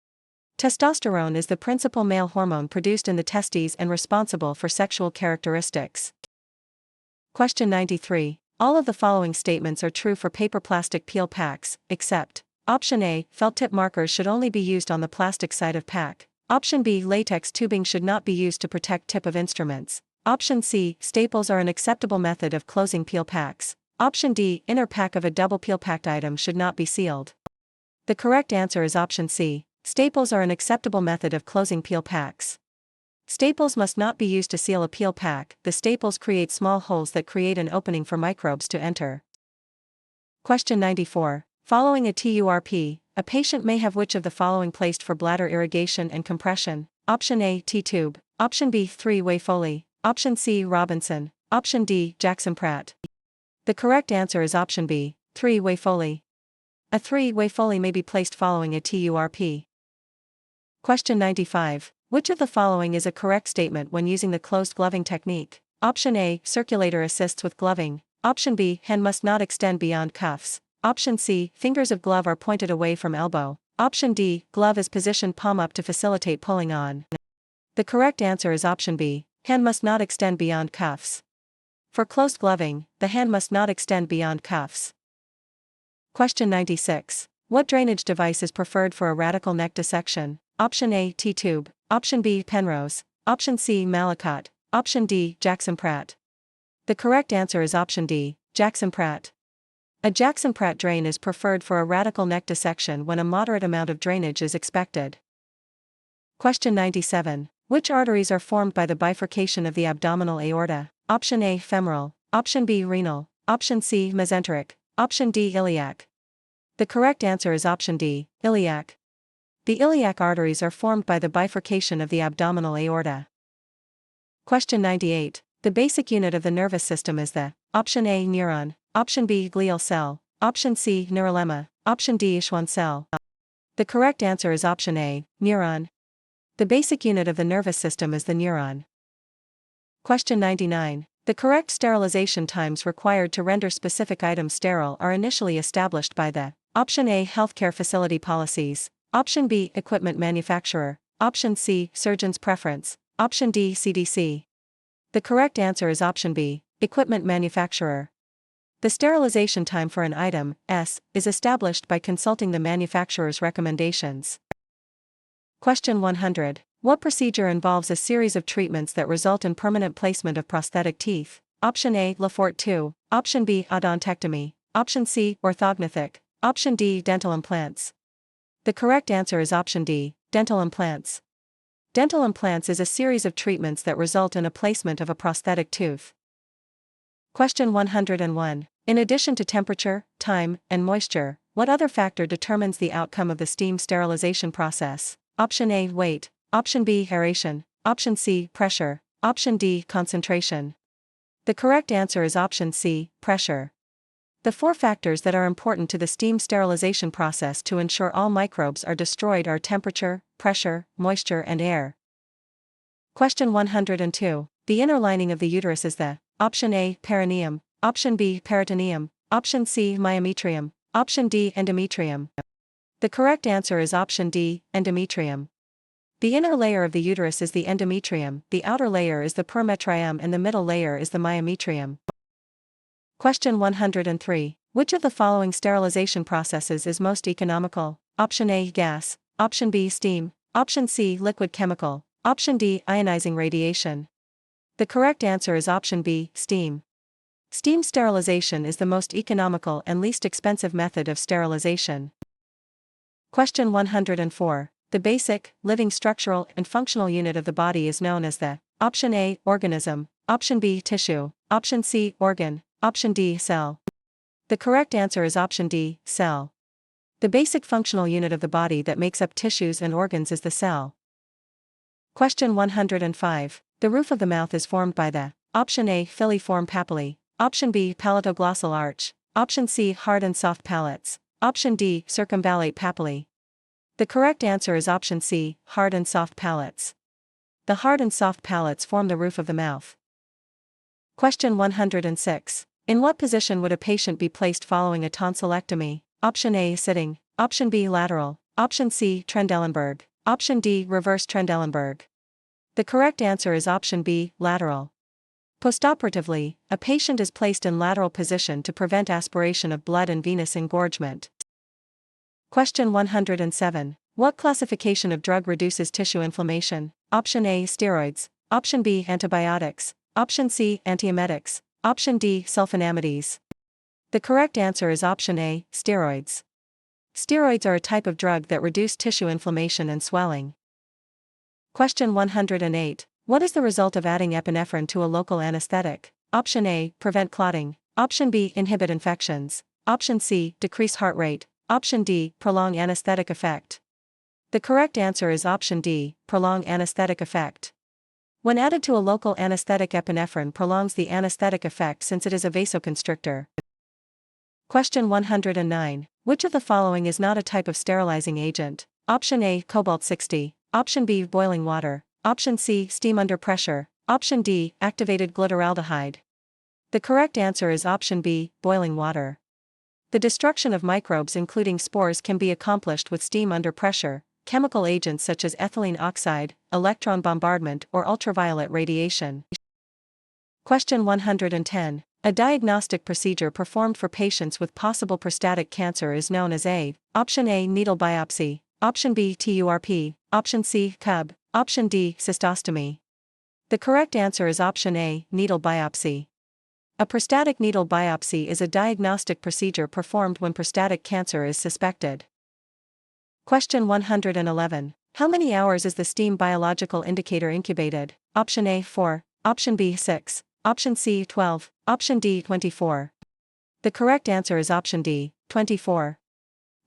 Testosterone is the principal male hormone produced in the testes and responsible for sexual characteristics. Question 93. All of the following statements are true for paper plastic peel packs, except: Option A, felt tip markers should only be used on the plastic side of pack. Option B, latex tubing should not be used to protect tip of instruments. Option C, staples are an acceptable method of closing peel packs. Option D, inner pack of a double peel packed item should not be sealed. The correct answer is option C, staples are an acceptable method of closing peel packs. Staples must not be used to seal a peel pack. The staples create small holes that create an opening for microbes to enter. Question 94. Following a TURP, a patient may have which of the following placed for bladder irrigation and compression? Option A, T-tube. Option B, three-way Foley. Option C, Robinson. Option D, Jackson Pratt. The correct answer is option B, three-way Foley. A three-way Foley may be placed following a TURP. Question 95. Which of the following is a correct statement when using the closed gloving technique? Option A, circulator assists with gloving. Option B, hand must not extend beyond cuffs. Option C, fingers of glove are pointed away from elbow. Option D, glove is positioned palm up to facilitate pulling on. The correct answer is option B, hand must not extend beyond cuffs. For closed gloving, the hand must not extend beyond cuffs. Question 96. What drainage device is preferred for a radical neck dissection? Option A, T-tube. Option B, Penrose. Option C, Malacot. Option D, Jackson Pratt. The correct answer is option D, Jackson Pratt. A Jackson Pratt drain is preferred for a radical neck dissection when a moderate amount of drainage is expected. Question 97. Which arteries are formed by the bifurcation of the abdominal aorta? Option A, femoral. Option B, renal. Option C, mesenteric. Option D, iliac. The correct answer is option D, iliac. The iliac arteries are formed by the bifurcation of the abdominal aorta. Question 98. The basic unit of the nervous system is the: Option A, neuron. Option B, glial cell. Option C, neurolemma. Option D, Schwann cell. The correct answer is option A, neuron. The basic unit of the nervous system is the neuron. Question 99. The correct sterilization times required to render specific items sterile are initially established by the: Option A, healthcare facility policies. Option B, equipment manufacturer. Option C, surgeon's preference. Option D, CDC. The correct answer is option B, equipment manufacturer. The sterilization time for an item, S, is established by consulting the manufacturer's recommendations. Question 100. What procedure involves a series of treatments that result in permanent placement of prosthetic teeth? Option A, Lafort 2. Option B, odontectomy. Option C, orthognathic. Option D, dental implants. The correct answer is option D, dental implants. Dental implants is a series of treatments that result in a placement of a prosthetic tooth. Question 101. In addition to temperature, time, and moisture, what other factor determines the outcome of the steam sterilization process? Option A, weight. Option B, aeration. Option C, pressure. Option D, concentration. The correct answer is option C, pressure. The four factors that are important to the steam sterilization process to ensure all microbes are destroyed are temperature, pressure, moisture, and air. Question 102. The inner lining of the uterus is the: Option A, perineum. Option B, peritoneum. Option C, myometrium. Option D, endometrium. The correct answer is option D, endometrium. The inner layer of the uterus is the endometrium, the outer layer is the perimetrium, and the middle layer is the myometrium. Question 103. Which of the following sterilization processes is most economical? Option A, gas. Option B, steam. Option C, liquid chemical. Option D, ionizing radiation. The correct answer is option B, steam. Steam sterilization is the most economical and least expensive method of sterilization. Question 104. The basic, living structural and functional unit of the body is known as the option A, organism, option B, tissue, option C, organ, option D, cell. The correct answer is option D, cell. The basic functional unit of the body that makes up tissues and organs is the cell. Question 105. The roof of the mouth is formed by the option A, filiform papillae, option B, palatoglossal arch, option C, hard and soft palates, option D, circumvallate papillae. The correct answer is option C, hard and soft palates. The hard and soft palates form the roof of the mouth. Question 106. In what position would a patient be placed following a tonsillectomy? Option A, sitting, option B, lateral, option C, Trendelenburg, option D, reverse Trendelenburg. The correct answer is option B, lateral. Postoperatively, a patient is placed in lateral position to prevent aspiration of blood and venous engorgement. Question 107. What classification of drug reduces tissue inflammation? Option A, steroids, option B, antibiotics, option C, antiemetics, option D, sulfonamides. The correct answer is option A, steroids. Steroids are a type of drug that reduce tissue inflammation and swelling. Question 108. What is the result of adding epinephrine to a local anesthetic? Option A, prevent clotting, option B, inhibit infections, option C, decrease heart rate, option D, prolong anesthetic effect. The correct answer is option D, prolong anesthetic effect. When added to a local anesthetic, epinephrine prolongs the anesthetic effect since it is a vasoconstrictor. Question 109. Which of the following is not a type of sterilizing agent? Option A, cobalt-60, option B, boiling water, option C, steam under pressure, option D, activated glutaraldehyde. The correct answer is option B, boiling water. The destruction of microbes including spores can be accomplished with steam under pressure, chemical agents such as ethylene oxide, electron bombardment, or ultraviolet radiation. Question 110. A diagnostic procedure performed for patients with possible prostatic cancer is known as a option A, needle biopsy, option B, TURP, option C, CUB, option D, cystostomy. The correct answer is option A, needle biopsy. A prostatic needle biopsy is a diagnostic procedure performed when prostatic cancer is suspected. Question 111. How many hours is the steam biological indicator incubated? Option A, 4, option B, 6, option C, 12, option D, 24. The correct answer is option D, 24.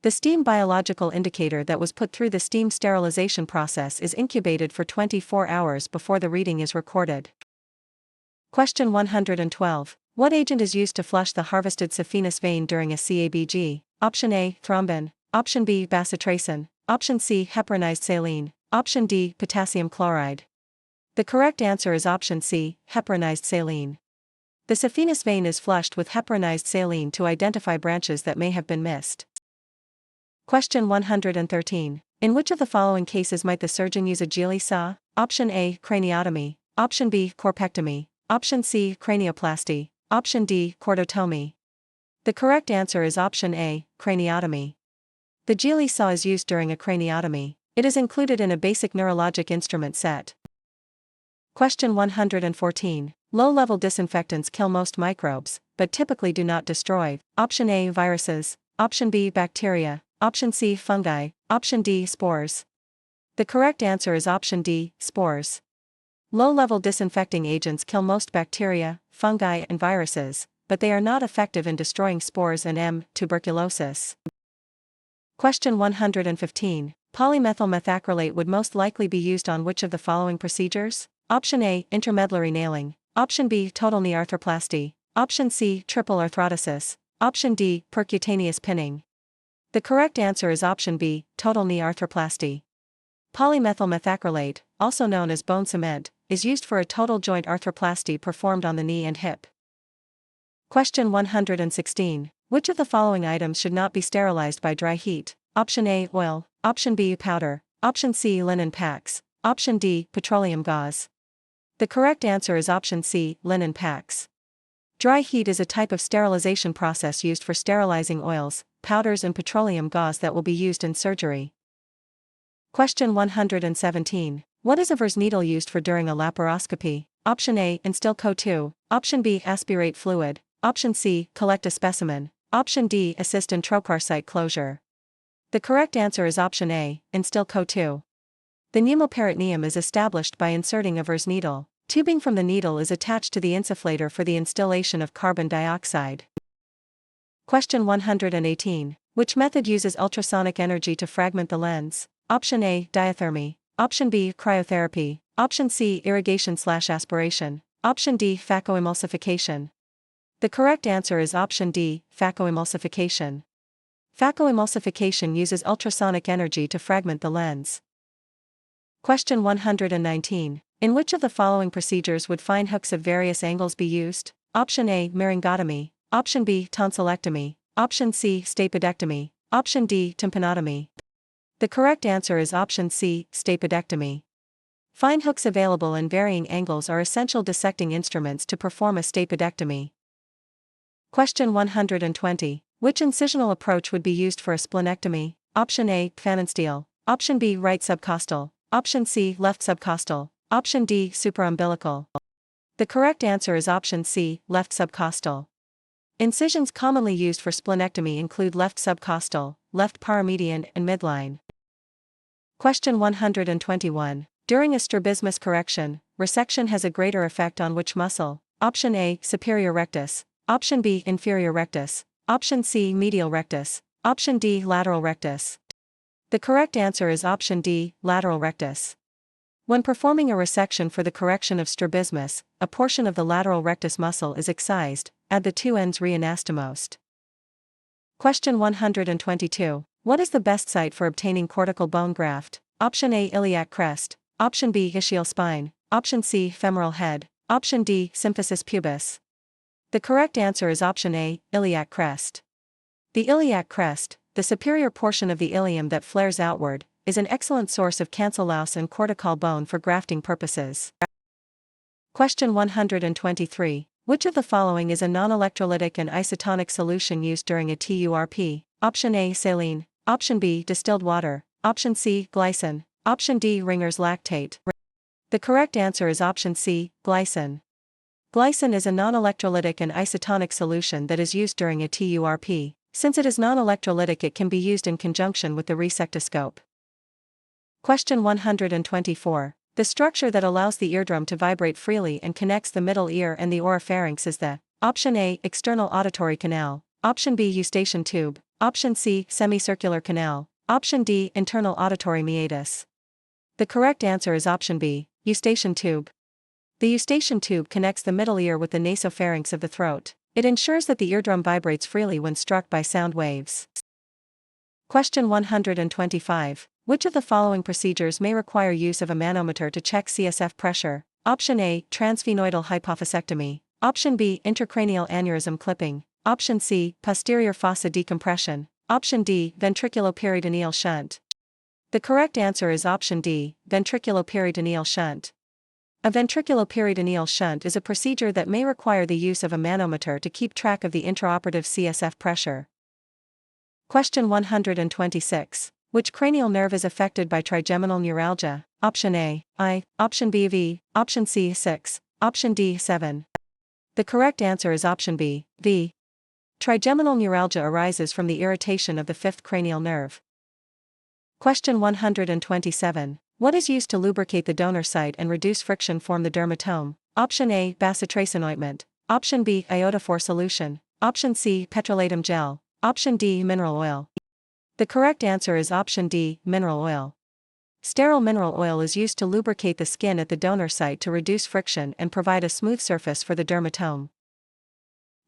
The steam biological indicator that was put through the steam sterilization process is incubated for 24 hours before the reading is recorded. Question 112. What agent is used to flush the harvested saphenous vein during a CABG? Option A, thrombin, option B, bacitracin, option C, heparinized saline, option D, potassium chloride. The correct answer is option C, heparinized saline. The saphenous vein is flushed with heparinized saline to identify branches that may have been missed. Question 113. In which of the following cases might the surgeon use a Gigli saw? Option A, craniotomy, option B, corpectomy, option C, cranioplasty, option D, cordotomy. The correct answer is option A, craniotomy. The Gigli saw is used during a craniotomy. It is included in a basic neurologic instrument set. Question 114. Low-level disinfectants kill most microbes, but typically do not destroy. Option A, viruses, option B, bacteria, option C, fungi, option D, spores. The correct answer is option D, spores. Low-level disinfecting agents kill most bacteria, fungi, and viruses, but they are not effective in destroying spores and tuberculosis. Question 115. Polymethyl methacrylate would most likely be used on which of the following procedures? Option A, intramedullary nailing, option B, total knee arthroplasty, option C, triple arthrodesis, option D, percutaneous pinning. The correct answer is option B, total knee arthroplasty. Polymethyl methacrylate, also known as bone cement, is used for a total joint arthroplasty performed on the knee and hip. Question 116. Which of the following items should not be sterilized by dry heat? Option A, oil. Option B, powder. Option C, linen packs. Option D, petroleum gauze. The correct answer is option C, linen packs. Dry heat is a type of sterilization process used for sterilizing oils, powders and petroleum gauze that will be used in surgery. Question 117. What is a verse needle used for during a laparoscopy? Option A, instill CO2. Option B, aspirate fluid. Option C, collect a specimen. Option D, assist in trocar site closure. The correct answer is option A, instill CO2. The pneumoperitoneum is established by inserting a verse needle. Tubing from the needle is attached to the insufflator for the instillation of carbon dioxide. Question 118. Which method uses ultrasonic energy to fragment the lens? Option A, diathermy. Option B, cryotherapy. Option C, irrigation/aspiration. Option D, phacoemulsification. The correct answer is option D, phacoemulsification. Phacoemulsification uses ultrasonic energy to fragment the lens. Question 119. In which of the following procedures would fine hooks of various angles be used? Option A, myringotomy. Option B, tonsillectomy. Option C, stapedectomy. Option D, tympanotomy. The correct answer is option C, stapedectomy. Fine hooks available in varying angles are essential dissecting instruments to perform a stapedectomy. Question 120. Which incisional approach would be used for a splenectomy? Option A, phalansteal. Option B, right subcostal. Option C, left subcostal. Option D, supraumbilical. The correct answer is option C, left subcostal. Incisions commonly used for splenectomy include left subcostal, left paramedian, and midline. Question 121. During a strabismus correction, resection has a greater effect on which muscle? Option A, superior rectus. Option B, inferior rectus. Option C, medial rectus. Option D, lateral rectus. The correct answer is option D, lateral rectus. When performing a resection for the correction of strabismus, a portion of the lateral rectus muscle is excised, add the two ends reanastomosed. Question 122. What is the best site for obtaining cortical bone graft? Option A, iliac crest. Option B, ischial spine. Option C, femoral head. Option D, symphysis pubis. The correct answer is option A, iliac crest. The iliac crest, the superior portion of the ilium that flares outward, is an excellent source of cancellous and cortical bone for grafting purposes. Question 123. Which of the following is a non-electrolytic and isotonic solution used during a TURP? Option A, saline. Option B, distilled water. Option C, glycine. Option D, Ringer's lactate. The correct answer is option C, glycine. Glycine is a non-electrolytic and isotonic solution that is used during a TURP. Since it is non-electrolytic, it can be used in conjunction with the resectoscope. Question 124. The structure that allows the eardrum to vibrate freely and connects the middle ear and the oropharynx is the Option A, external auditory canal. Option B, eustachian tube. Option C, semicircular canal. Option D, internal auditory meatus. The correct answer is option B, eustachian tube. The eustachian tube connects the middle ear with the nasopharynx of the throat. It ensures that the eardrum vibrates freely when struck by sound waves. Question 125. Which of the following procedures may require use of a manometer to check CSF pressure? Option A, transphenoidal hypophysectomy. Option B, intracranial aneurysm clipping. Option C, posterior fossa decompression. Option D, ventriculoperitoneal shunt. The correct answer is option D, ventriculoperitoneal shunt. A ventriculoperitoneal shunt is a procedure that may require the use of a manometer to keep track of the intraoperative CSF pressure. Question 126. Which cranial nerve is affected by trigeminal neuralgia? Option A, I. Option B, V. Option C, 6. Option D, 7. The correct answer is option B, V. Trigeminal neuralgia arises from the irritation of the fifth cranial nerve. Question 127. What is used to lubricate the donor site and reduce friction form the dermatome? Option A, bacitracin ointment. Option B, iodophor solution. Option C, petrolatum gel. Option D, mineral oil. The correct answer is option D, mineral oil. Sterile mineral oil is used to lubricate the skin at the donor site to reduce friction and provide a smooth surface for the dermatome.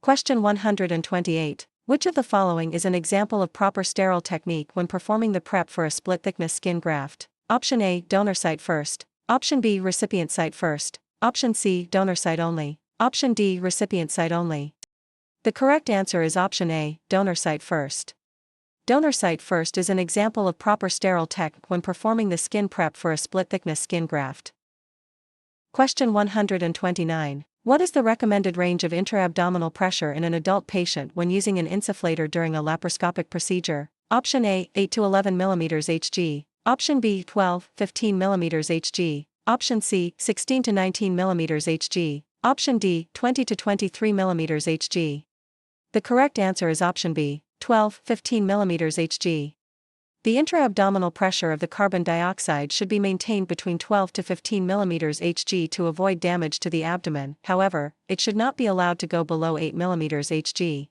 Question 128. Which of the following is an example of proper sterile technique when performing the prep for a split-thickness skin graft? Option A, donor site first. Option B, recipient site first. Option C, donor site only. Option D, recipient site only. The correct answer is option A, donor site first. Donor site first is an example of proper sterile tech when performing the skin prep for a split-thickness skin graft. Question 129. What is the recommended range of intra-abdominal pressure in an adult patient when using an insufflator during a laparoscopic procedure? Option A, 8 to 11 mm Hg. Option B, 12-15 mm Hg. Option C, 16 to 19 mm Hg. Option D, 20 to 23 mm Hg. The correct answer is option B, 12-15 mm Hg. The intra-abdominal pressure of the carbon dioxide should be maintained between 12 to 15 mm Hg to avoid damage to the abdomen. However, it should not be allowed to go below 8 mm Hg.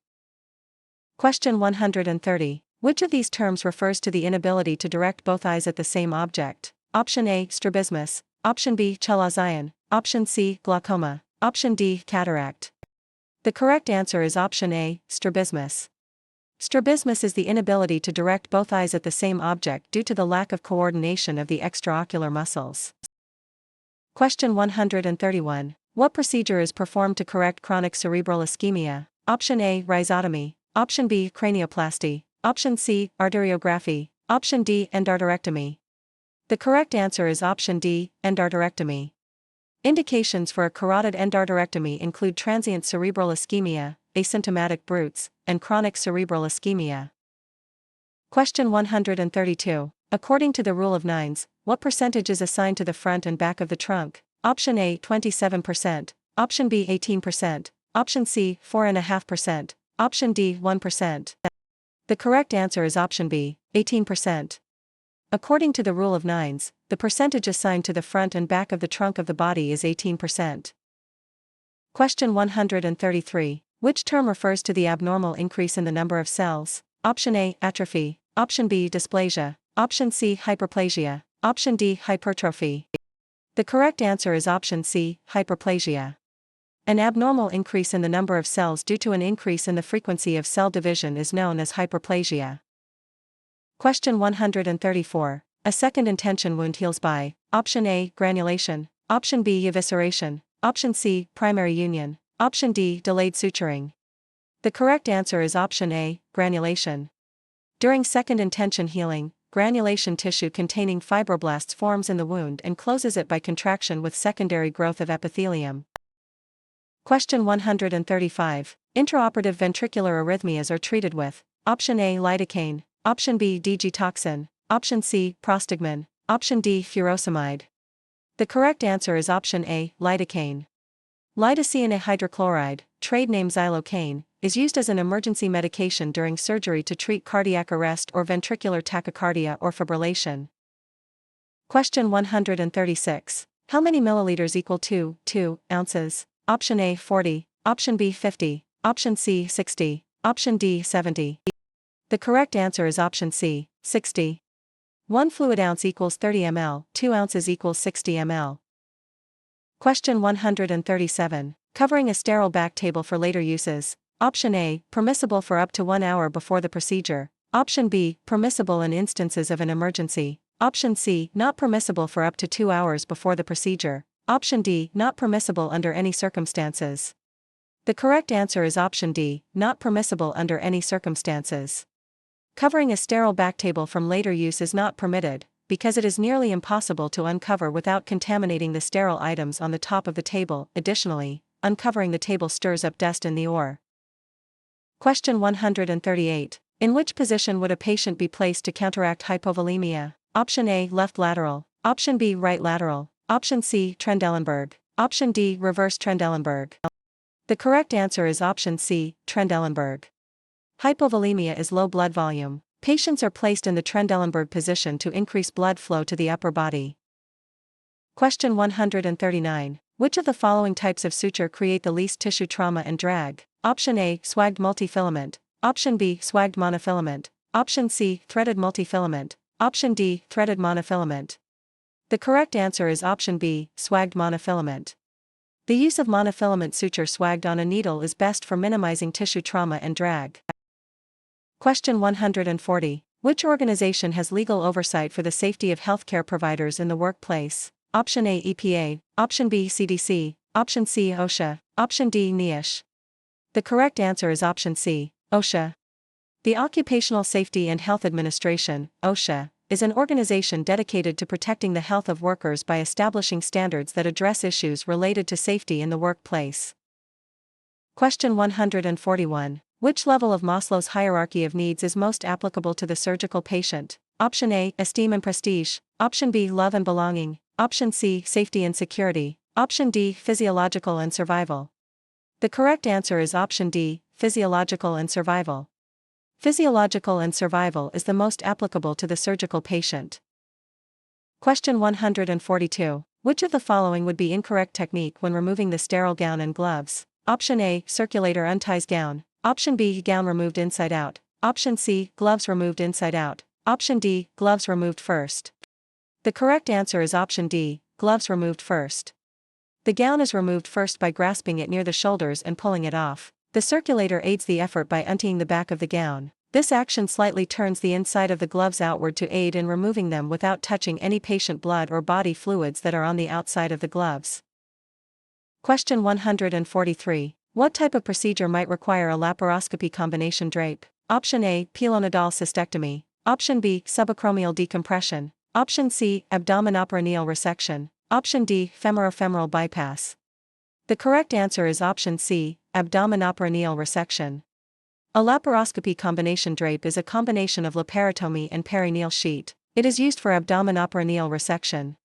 Question 130. Which of these terms refers to the inability to direct both eyes at the same object? Option A, strabismus. Option B, chalazion. Option C, glaucoma. Option D, cataract. The correct answer is option A, strabismus. Strabismus is the inability to direct both eyes at the same object due to the lack of coordination of the extraocular muscles. Question 131. What procedure is performed to correct chronic cerebral ischemia? Option A, rhizotomy. Option B, cranioplasty. Option C, arteriography. Option D, endarterectomy. The correct answer is option D, endarterectomy. Indications for a carotid endarterectomy include transient cerebral ischemia, asymptomatic Brug's, and chronic cerebral ischemia. Question 132. According to the rule of nines, what percentage is assigned to the front and back of the trunk? Option A, 27%. Option B, 18%. Option C, 4.5%. Option D, 1%. The correct answer is option B, 18%. According to the rule of nines, the percentage assigned to the front and back of the trunk of the body is 18%. Question 133. Which term refers to the abnormal increase in the number of cells? Option A, atrophy. Option B, dysplasia. Option C, hyperplasia. Option D, hypertrophy. The correct answer is option C, hyperplasia. An abnormal increase in the number of cells due to an increase in the frequency of cell division is known as hyperplasia. Question 134. A second intention wound heals by option A, granulation. Option B, evisceration. Option C, primary union. Option D, delayed suturing. The correct answer is option A, granulation. During second intention healing, granulation tissue containing fibroblasts forms in the wound and closes it by contraction with secondary growth of epithelium. Question 135. Intraoperative ventricular arrhythmias are treated with option A, lidocaine. Option B, digitoxin. Option C, prostagmin. Option D, furosemide. The correct answer is option A, lidocaine. Lidocaine hydrochloride, trade name xylocaine, is used as an emergency medication during surgery to treat cardiac arrest or ventricular tachycardia or fibrillation. Question 136. How many milliliters equal 2 ounces? Option A, 40. Option B, 50. Option C, 60. Option D, 70. The correct answer is option C, 60. 1 fluid ounce equals 30 ml, 2 ounces equals 60 ml. Question 137. Covering a sterile back table for later uses. Option A, permissible for up to 1 hour before the procedure. Option B, permissible in instances of an emergency. Option C, not permissible for up to 2 hours before the procedure. Option D, not permissible under any circumstances. The correct answer is option D, not permissible under any circumstances. Covering a sterile back table from later use is not permitted, because it is nearly impossible to uncover without contaminating the sterile items on the top of the table. Additionally, uncovering the table stirs up dust in the ore. Question 138. In which position would a patient be placed to counteract hypovolemia? Option A, left lateral. Option B, right lateral. Option C, Trendelenburg. Option D, reverse Trendelenburg. The correct answer is option C, Trendelenburg. Hypovolemia is low blood volume. Patients are placed in the Trendelenburg position to increase blood flow to the upper body. Question 139. Which of the following types of suture create the least tissue trauma and drag? Option A, swagged multifilament. Option B, swagged monofilament. Option C, threaded multifilament. Option D, threaded monofilament. The correct answer is option B, swagged monofilament. The use of monofilament suture swagged on a needle is best for minimizing tissue trauma and drag. Question 140. Which organization has legal oversight for the safety of healthcare providers in the workplace? Option A, EPA. Option B, CDC. Option C, OSHA. Option D, NIOSH. The correct answer is option C, OSHA. The Occupational Safety and Health Administration, OSHA, is an organization dedicated to protecting the health of workers by establishing standards that address issues related to safety in the workplace. Question 141. Which level of Maslow's hierarchy of needs is most applicable to the surgical patient? Option A, esteem and prestige. Option B, love and belonging. Option C, safety and security. Option D, physiological and survival. The correct answer is option D, physiological and survival. Physiological and survival is the most applicable to the surgical patient. Question 142. Which of the following would be incorrect technique when removing the sterile gown and gloves? Option A, circulator unties gown. Option B, gown removed inside out. Option C, gloves removed inside out. Option D, gloves removed first. The correct answer is option D, gloves removed first. The gown is removed first by grasping it near the shoulders and pulling it off. The circulator aids the effort by unteeing the back of the gown. This action slightly turns the inside of the gloves outward to aid in removing them without touching any patient blood or body fluids that are on the outside of the gloves. Question 143. What type of procedure might require a laparoscopy combination drape? Option A, pilonidal cystectomy. Option B, subacromial decompression. Option C, abdominoperineal resection. Option D, femoral bypass. The correct answer is option C, abdominoperineal resection. A laparoscopy combination drape is a combination of laparotomy and perineal sheet. It is used for abdominoperineal resection.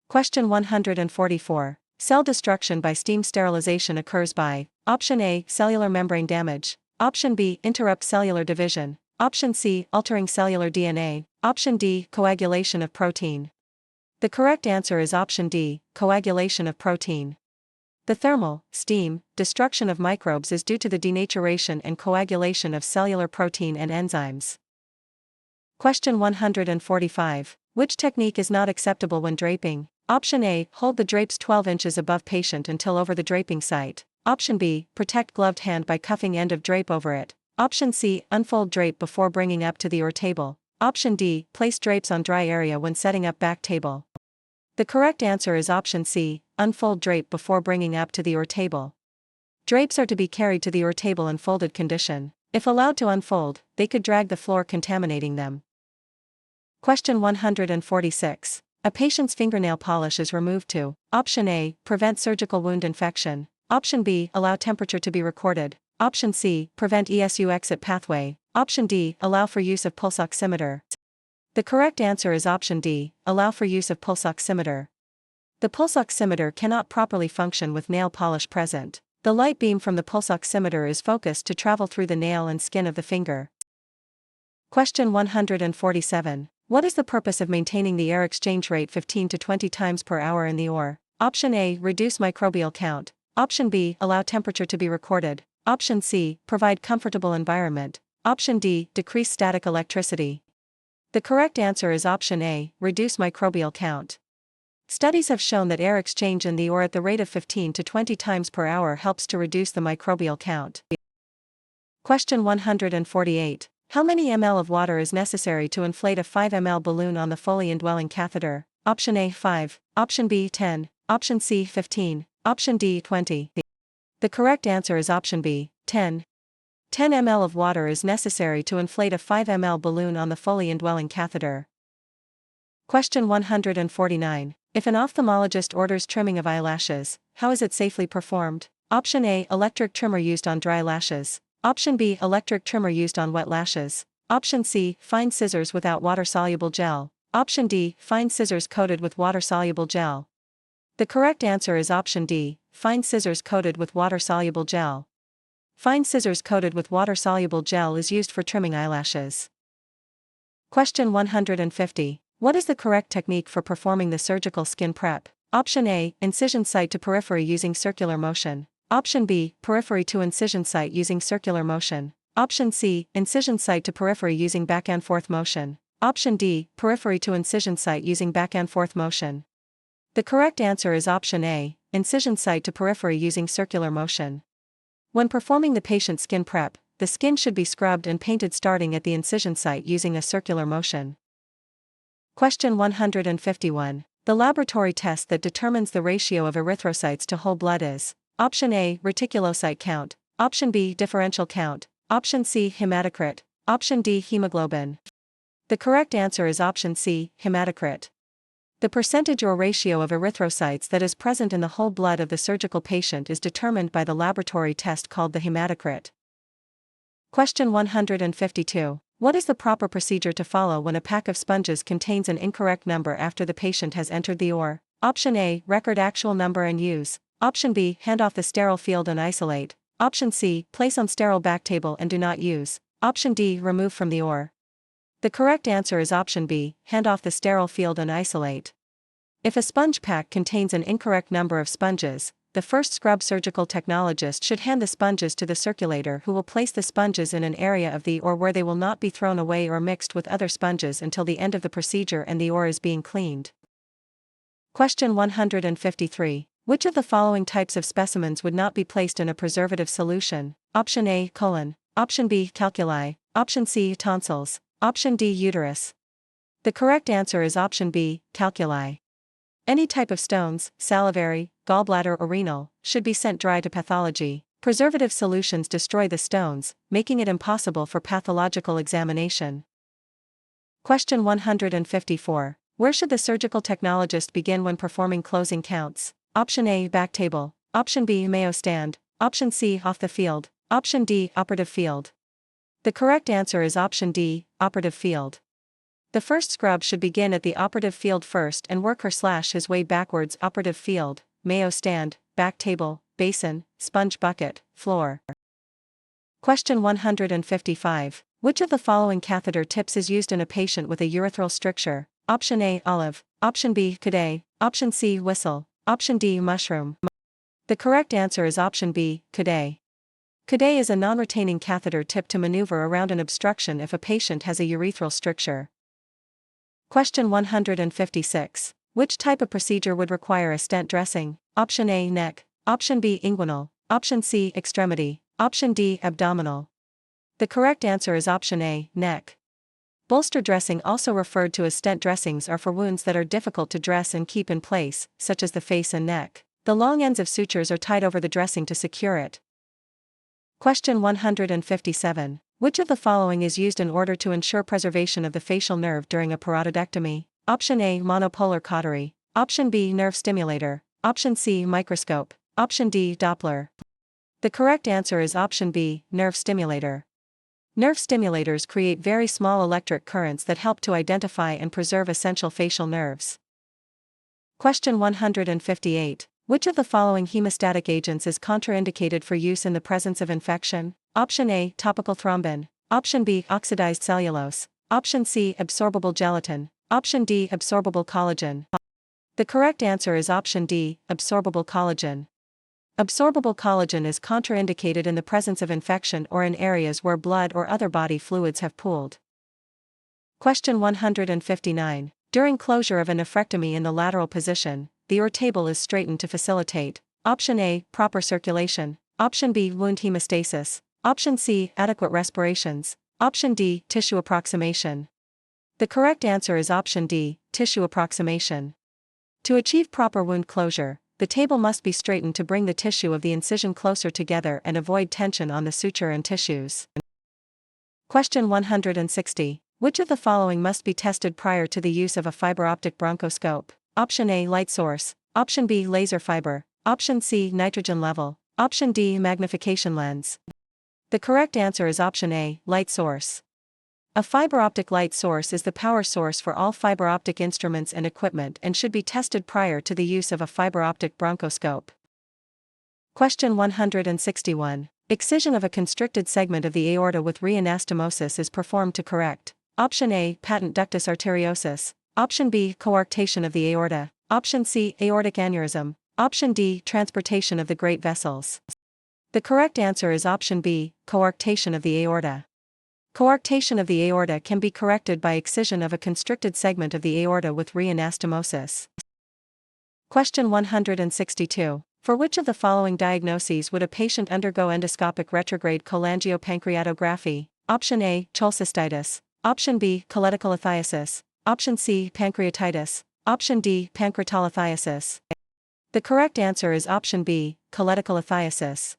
Question 144. Cell destruction by steam sterilization occurs by option A, cellular membrane damage. Option B, interrupt cellular division. Option C, altering cellular DNA. Option D, coagulation of protein. The correct answer is option D, coagulation of protein. The thermal, steam, destruction of microbes is due to the denaturation and coagulation of cellular protein and enzymes. Question 145. Which technique is not acceptable when draping? Option A, hold the drapes 12 inches above patient until over the draping site. Option B, protect gloved hand by cuffing end of drape over it. Option C, unfold drape before bringing up to the or table. Option D, place drapes on dry area when setting up back table. The correct answer is option C, unfold drape before bringing up to the or table. Drapes are to be carried to the or table in folded condition. If allowed to unfold, they could drag the floor, contaminating them. Question 146. A patient's fingernail polish is removed to option A, prevent surgical wound infection. Option B, allow temperature to be recorded. Option C, prevent ESU exit pathway. Option D, allow for use of pulse oximeter. The correct answer is option D, allow for use of pulse oximeter. The pulse oximeter cannot properly function with nail polish present. The light beam from the pulse oximeter is focused to travel through the nail and skin of the finger. Question 147. What is the purpose of maintaining the air exchange rate 15 to 20 times per hour in the OR? Option A, reduce microbial count. Option B, allow temperature to be recorded. Option C, provide comfortable environment. Option D, decrease static electricity. The correct answer is option A, reduce microbial count. Studies have shown that air exchange in the OR at the rate of 15 to 20 times per hour helps to reduce the microbial count. Question 148. How many ml of water is necessary to inflate a 5 ml balloon on the Foley indwelling catheter? Option A, 5. Option B, 10. Option C, 15. Option D, 20. The correct answer is option B, 10. 10 ml of water is necessary to inflate a 5 ml balloon on the Foley indwelling catheter. Question 149. If an ophthalmologist orders trimming of eyelashes, how is it safely performed? Option A, electric trimmer used on dry lashes. Option B, electric trimmer used on wet lashes. Option C, fine scissors without water-soluble gel. Option D, fine scissors coated with water-soluble gel. The correct answer is option D, fine scissors coated with water-soluble gel. Fine scissors coated with water-soluble gel is used for trimming eyelashes. Question 150. What is the correct technique for performing the surgical skin prep? Option A, incision site to periphery using circular motion. Option B, periphery to incision site using circular motion. Option C, incision site to periphery using back and forth motion. Option D, periphery to incision site using back and forth motion. The correct answer is option A, incision site to periphery using circular motion. When performing the patient's skin prep, the skin should be scrubbed and painted starting at the incision site using a circular motion. Question 151. The laboratory test that determines the ratio of erythrocytes to whole blood is: Option A, reticulocyte count. Option B, differential count. Option C, hematocrit. Option D, hemoglobin. The correct answer is option C, hematocrit. The percentage or ratio of erythrocytes that is present in the whole blood of the surgical patient is determined by the laboratory test called the hematocrit. Question 152. What is the proper procedure to follow when a pack of sponges contains an incorrect number after the patient has entered the OR? Option A, record actual number and use. Option B, hand off the sterile field and isolate. Option C, place on sterile backtable and do not use. Option D, remove from the OR. The correct answer is option B, hand off the sterile field and isolate. If a sponge pack contains an incorrect number of sponges, the first scrub surgical technologist should hand the sponges to the circulator, who will place the sponges in an area of the OR where they will not be thrown away or mixed with other sponges until the end of the procedure and the OR is being cleaned. Question 153. Which of the following types of specimens would not be placed in a preservative solution? Option A, colon. Option B, calculi. Option C, tonsils. Option D, uterus. The correct answer is option B, calculi. Any type of stones, salivary, gallbladder or renal, should be sent dry to pathology. Preservative solutions destroy the stones, making it impossible for pathological examination. Question 154. Where should the surgical technologist begin when performing closing counts? Option A, back table. Option B, Mayo stand. Option C, off the field. Option D, operative field. The correct answer is option D, operative field. The first scrub should begin at the operative field first and work her/his way backwards. Operative field, Mayo stand, back table, basin, sponge bucket, floor. Question 155. Which of the following catheter tips is used in a patient with a urethral stricture? Option A, olive. Option B, cadet. Option C, whistle. Option D, mushroom. The correct answer is option B, cadet. Cadet is a non-retaining catheter tip to maneuver around an obstruction if a patient has a urethral stricture. Question 156. Which type of procedure would require a stent dressing? Option A, neck. Option B, inguinal. Option C, extremity. Option D, abdominal. The correct answer is option A, neck. Bolster dressing, also referred to as stent dressings, are for wounds that are difficult to dress and keep in place, such as the face and neck. The long ends of sutures are tied over the dressing to secure it. Question 157. Which of the following is used in order to ensure preservation of the facial nerve during a parotidectomy? Option A, monopolar cautery. Option B, nerve stimulator. Option C, microscope. Option D, Doppler. The correct answer is option B, nerve stimulator. Nerve stimulators create very small electric currents that help to identify and preserve essential facial nerves. Question 158. Which of the following hemostatic agents is contraindicated for use in the presence of infection? Option A, topical thrombin. Option B, oxidized cellulose. Option C, absorbable gelatin. Option D, absorbable collagen. The correct answer is option D, absorbable collagen. Absorbable collagen is contraindicated in the presence of infection or in areas where blood or other body fluids have pooled. Question 159. During closure of a nephrectomy in the lateral position, the OR table is straightened to facilitate. Option A, proper circulation. Option B, wound hemostasis. Option C, adequate respirations. Option D, tissue approximation. The correct answer is option D, tissue approximation. To achieve proper wound closure, the table must be straightened to bring the tissue of the incision closer together and avoid tension on the suture and tissues. Question 160. Which of the following must be tested prior to the use of a fiber optic bronchoscope? Option A, light source. Option B, laser fiber. Option C, nitrogen level. Option D, magnification lens. The correct answer is option A, light source. A fiber optic light source is the power source for all fiber optic instruments and equipment and should be tested prior to the use of a fiber optic bronchoscope. Question 161. Excision of a constricted segment of the aorta with reanastomosis is performed to correct. Option A, patent ductus arteriosus. Option B, coarctation of the aorta. Option C, aortic aneurysm. Option D, transportation of the great vessels. The correct answer is option B, coarctation of the aorta. Coarctation of the aorta can be corrected by excision of a constricted segment of the aorta with reanastomosis. Question 162. For which of the following diagnoses would a patient undergo endoscopic retrograde cholangiopancreatography? Option A, cholecystitis. Option B, cholecystolithiasis. Option C, pancreatitis. Option D, pancreatolithiasis. The correct answer is option B, cholecystolithiasis.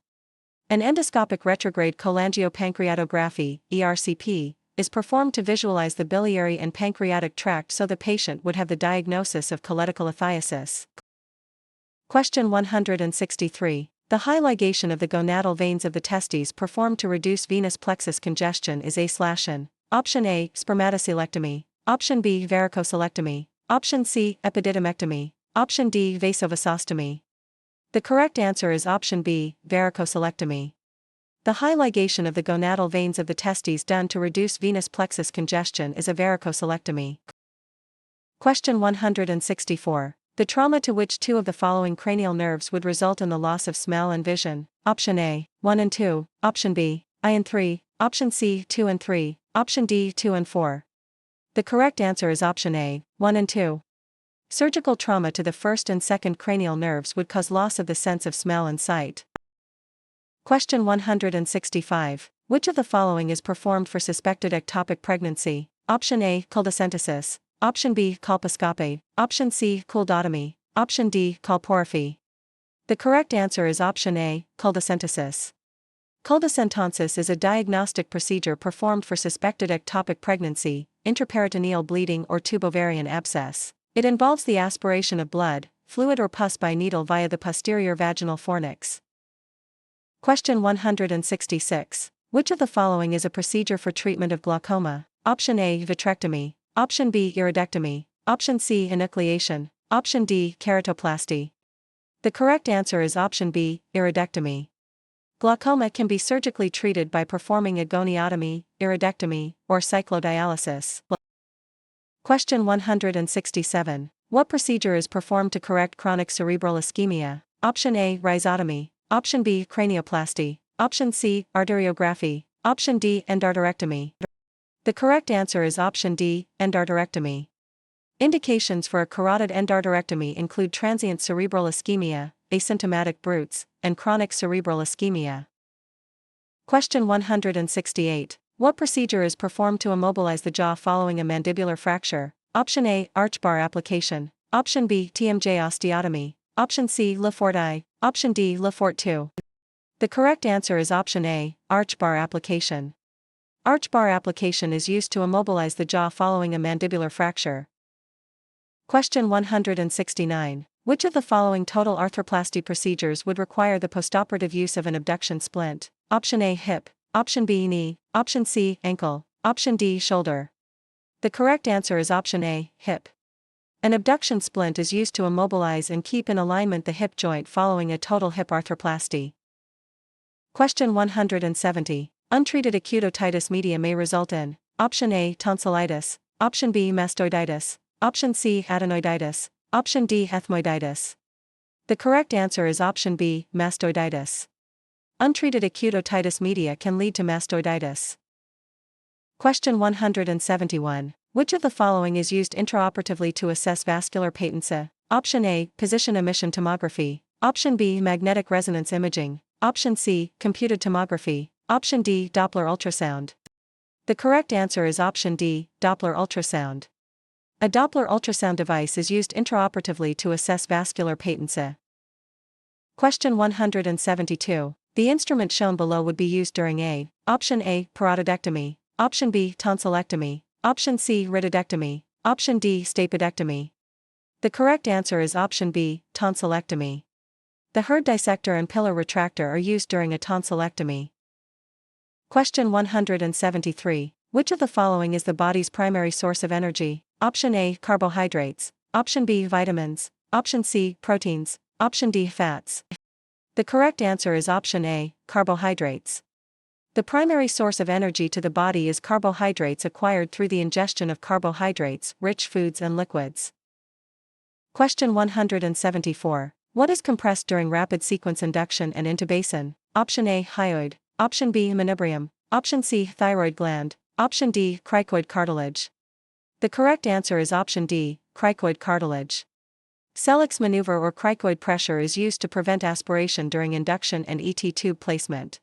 An endoscopic retrograde cholangiopancreatography, ERCP, is performed to visualize the biliary and pancreatic tract so the patient would have the diagnosis of cholecystolithiasis. Question 163. The high ligation of the gonadal veins of the testes performed to reduce venous plexus congestion is A/N. Option A, spermatocolectomy. Option B, varicocelectomy. Option C, epididymectomy. Option D, vasovasostomy. The correct answer is option B, varicocelectomy. The high ligation of the gonadal veins of the testes done to reduce venous plexus congestion is a varicocelectomy. Question 164. The trauma to which two of the following cranial nerves would result in the loss of smell and vision? Option A, 1 and 2. Option B, I and 3. Option C, 2 and 3. Option D, 2 and 4. The correct answer is option A, 1 and 2. Surgical trauma to the first and second cranial nerves would cause loss of the sense of smell and sight. Question 165. Which of the following is performed for suspected ectopic pregnancy? Option A, choledocentesis. Option B, colposcopy. Option C, culdotomy. Option D, colporrhaphy. The correct answer is option A, choledocentesis. Choledocentesis is a diagnostic procedure performed for suspected ectopic pregnancy, intraperitoneal bleeding or tubovarian abscess. It involves the aspiration of blood, fluid or pus by needle via the posterior vaginal fornix. Question 166. Which of the following is a procedure for treatment of glaucoma? Option A, vitrectomy. Option B, iridectomy. Option C, enucleation. Option D, keratoplasty. The correct answer is option B, iridectomy. Glaucoma can be surgically treated by performing a goniotomy, iridectomy, or cyclodialysis. Question 167. What procedure is performed to correct chronic cerebral ischemia? Option A, rhizotomy. Option B, cranioplasty. Option C, arteriography. Option D, endarterectomy. The correct answer is option D, endarterectomy. Indications for a carotid endarterectomy include transient cerebral ischemia, asymptomatic Brught's, and chronic cerebral ischemia. Question 168. What procedure is performed to immobilize the jaw following a mandibular fracture? Option A, arch bar application. Option B, TMJ osteotomy. Option C, Le Fort I. Option D, Le Fort II. The correct answer is option A, arch bar application. Arch bar application is used to immobilize the jaw following a mandibular fracture. Question 169. Which of the following total arthroplasty procedures would require the postoperative use of an abduction splint? Option A, hip. Option B, knee. Option C, ankle. Option D, shoulder. The correct answer is option A, hip. An abduction splint is used to immobilize and keep in alignment the hip joint following a total hip arthroplasty. Question 170. Untreated acute otitis media may result in option A, tonsillitis. Option B, mastoiditis. Option C, adenoiditis. Option D, ethmoiditis. The correct answer is option B, mastoiditis. Untreated acute otitis media can lead to mastoiditis. Question 171. Which of the following is used intraoperatively to assess vascular patency? Option A, position emission tomography. Option B, magnetic resonance imaging. Option C, computed tomography. Option D, Doppler ultrasound. The correct answer is option D, Doppler ultrasound. A Doppler ultrasound device is used intraoperatively to assess vascular patency. Question 172. The instrument shown below would be used during a option A, parotidectomy. Option B, tonsillectomy. Option C, rhytidectomy. Option D, stapedectomy. The correct answer is option B, tonsillectomy. The Herd dissector and pillar retractor are used during a tonsillectomy. Question 173. Which of the following is the body's primary source of energy? Option A, carbohydrates. Option B, vitamins. Option C, proteins. Option D, fats. The correct answer is option A, carbohydrates. The primary source of energy to the body is carbohydrates acquired through the ingestion of carbohydrates, rich foods and liquids. Question 174. What is compressed during rapid sequence induction and intubation? Option A, hyoid. Option B, manubrium. Option C, thyroid gland. Option D, cricoid cartilage. The correct answer is option D, cricoid cartilage. Selleck's maneuver or cricoid pressure is used to prevent aspiration during induction and ET tube placement.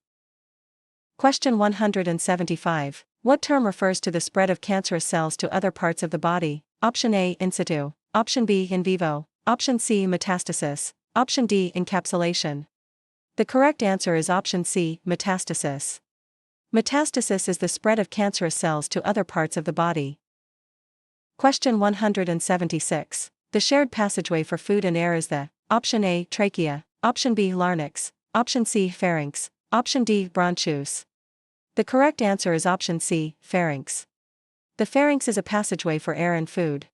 Question 175. What term refers to the spread of cancerous cells to other parts of the body? Option A, in situ. Option B, in vivo. Option C, metastasis. Option D, encapsulation. The correct answer is option C, metastasis. Metastasis is the spread of cancerous cells to other parts of the body. Question 176. The shared passageway for food and air is the option A, trachea, option B, larynx, option C, pharynx, option D, bronchus. The correct answer is option C, pharynx. The pharynx is a passageway for air and food.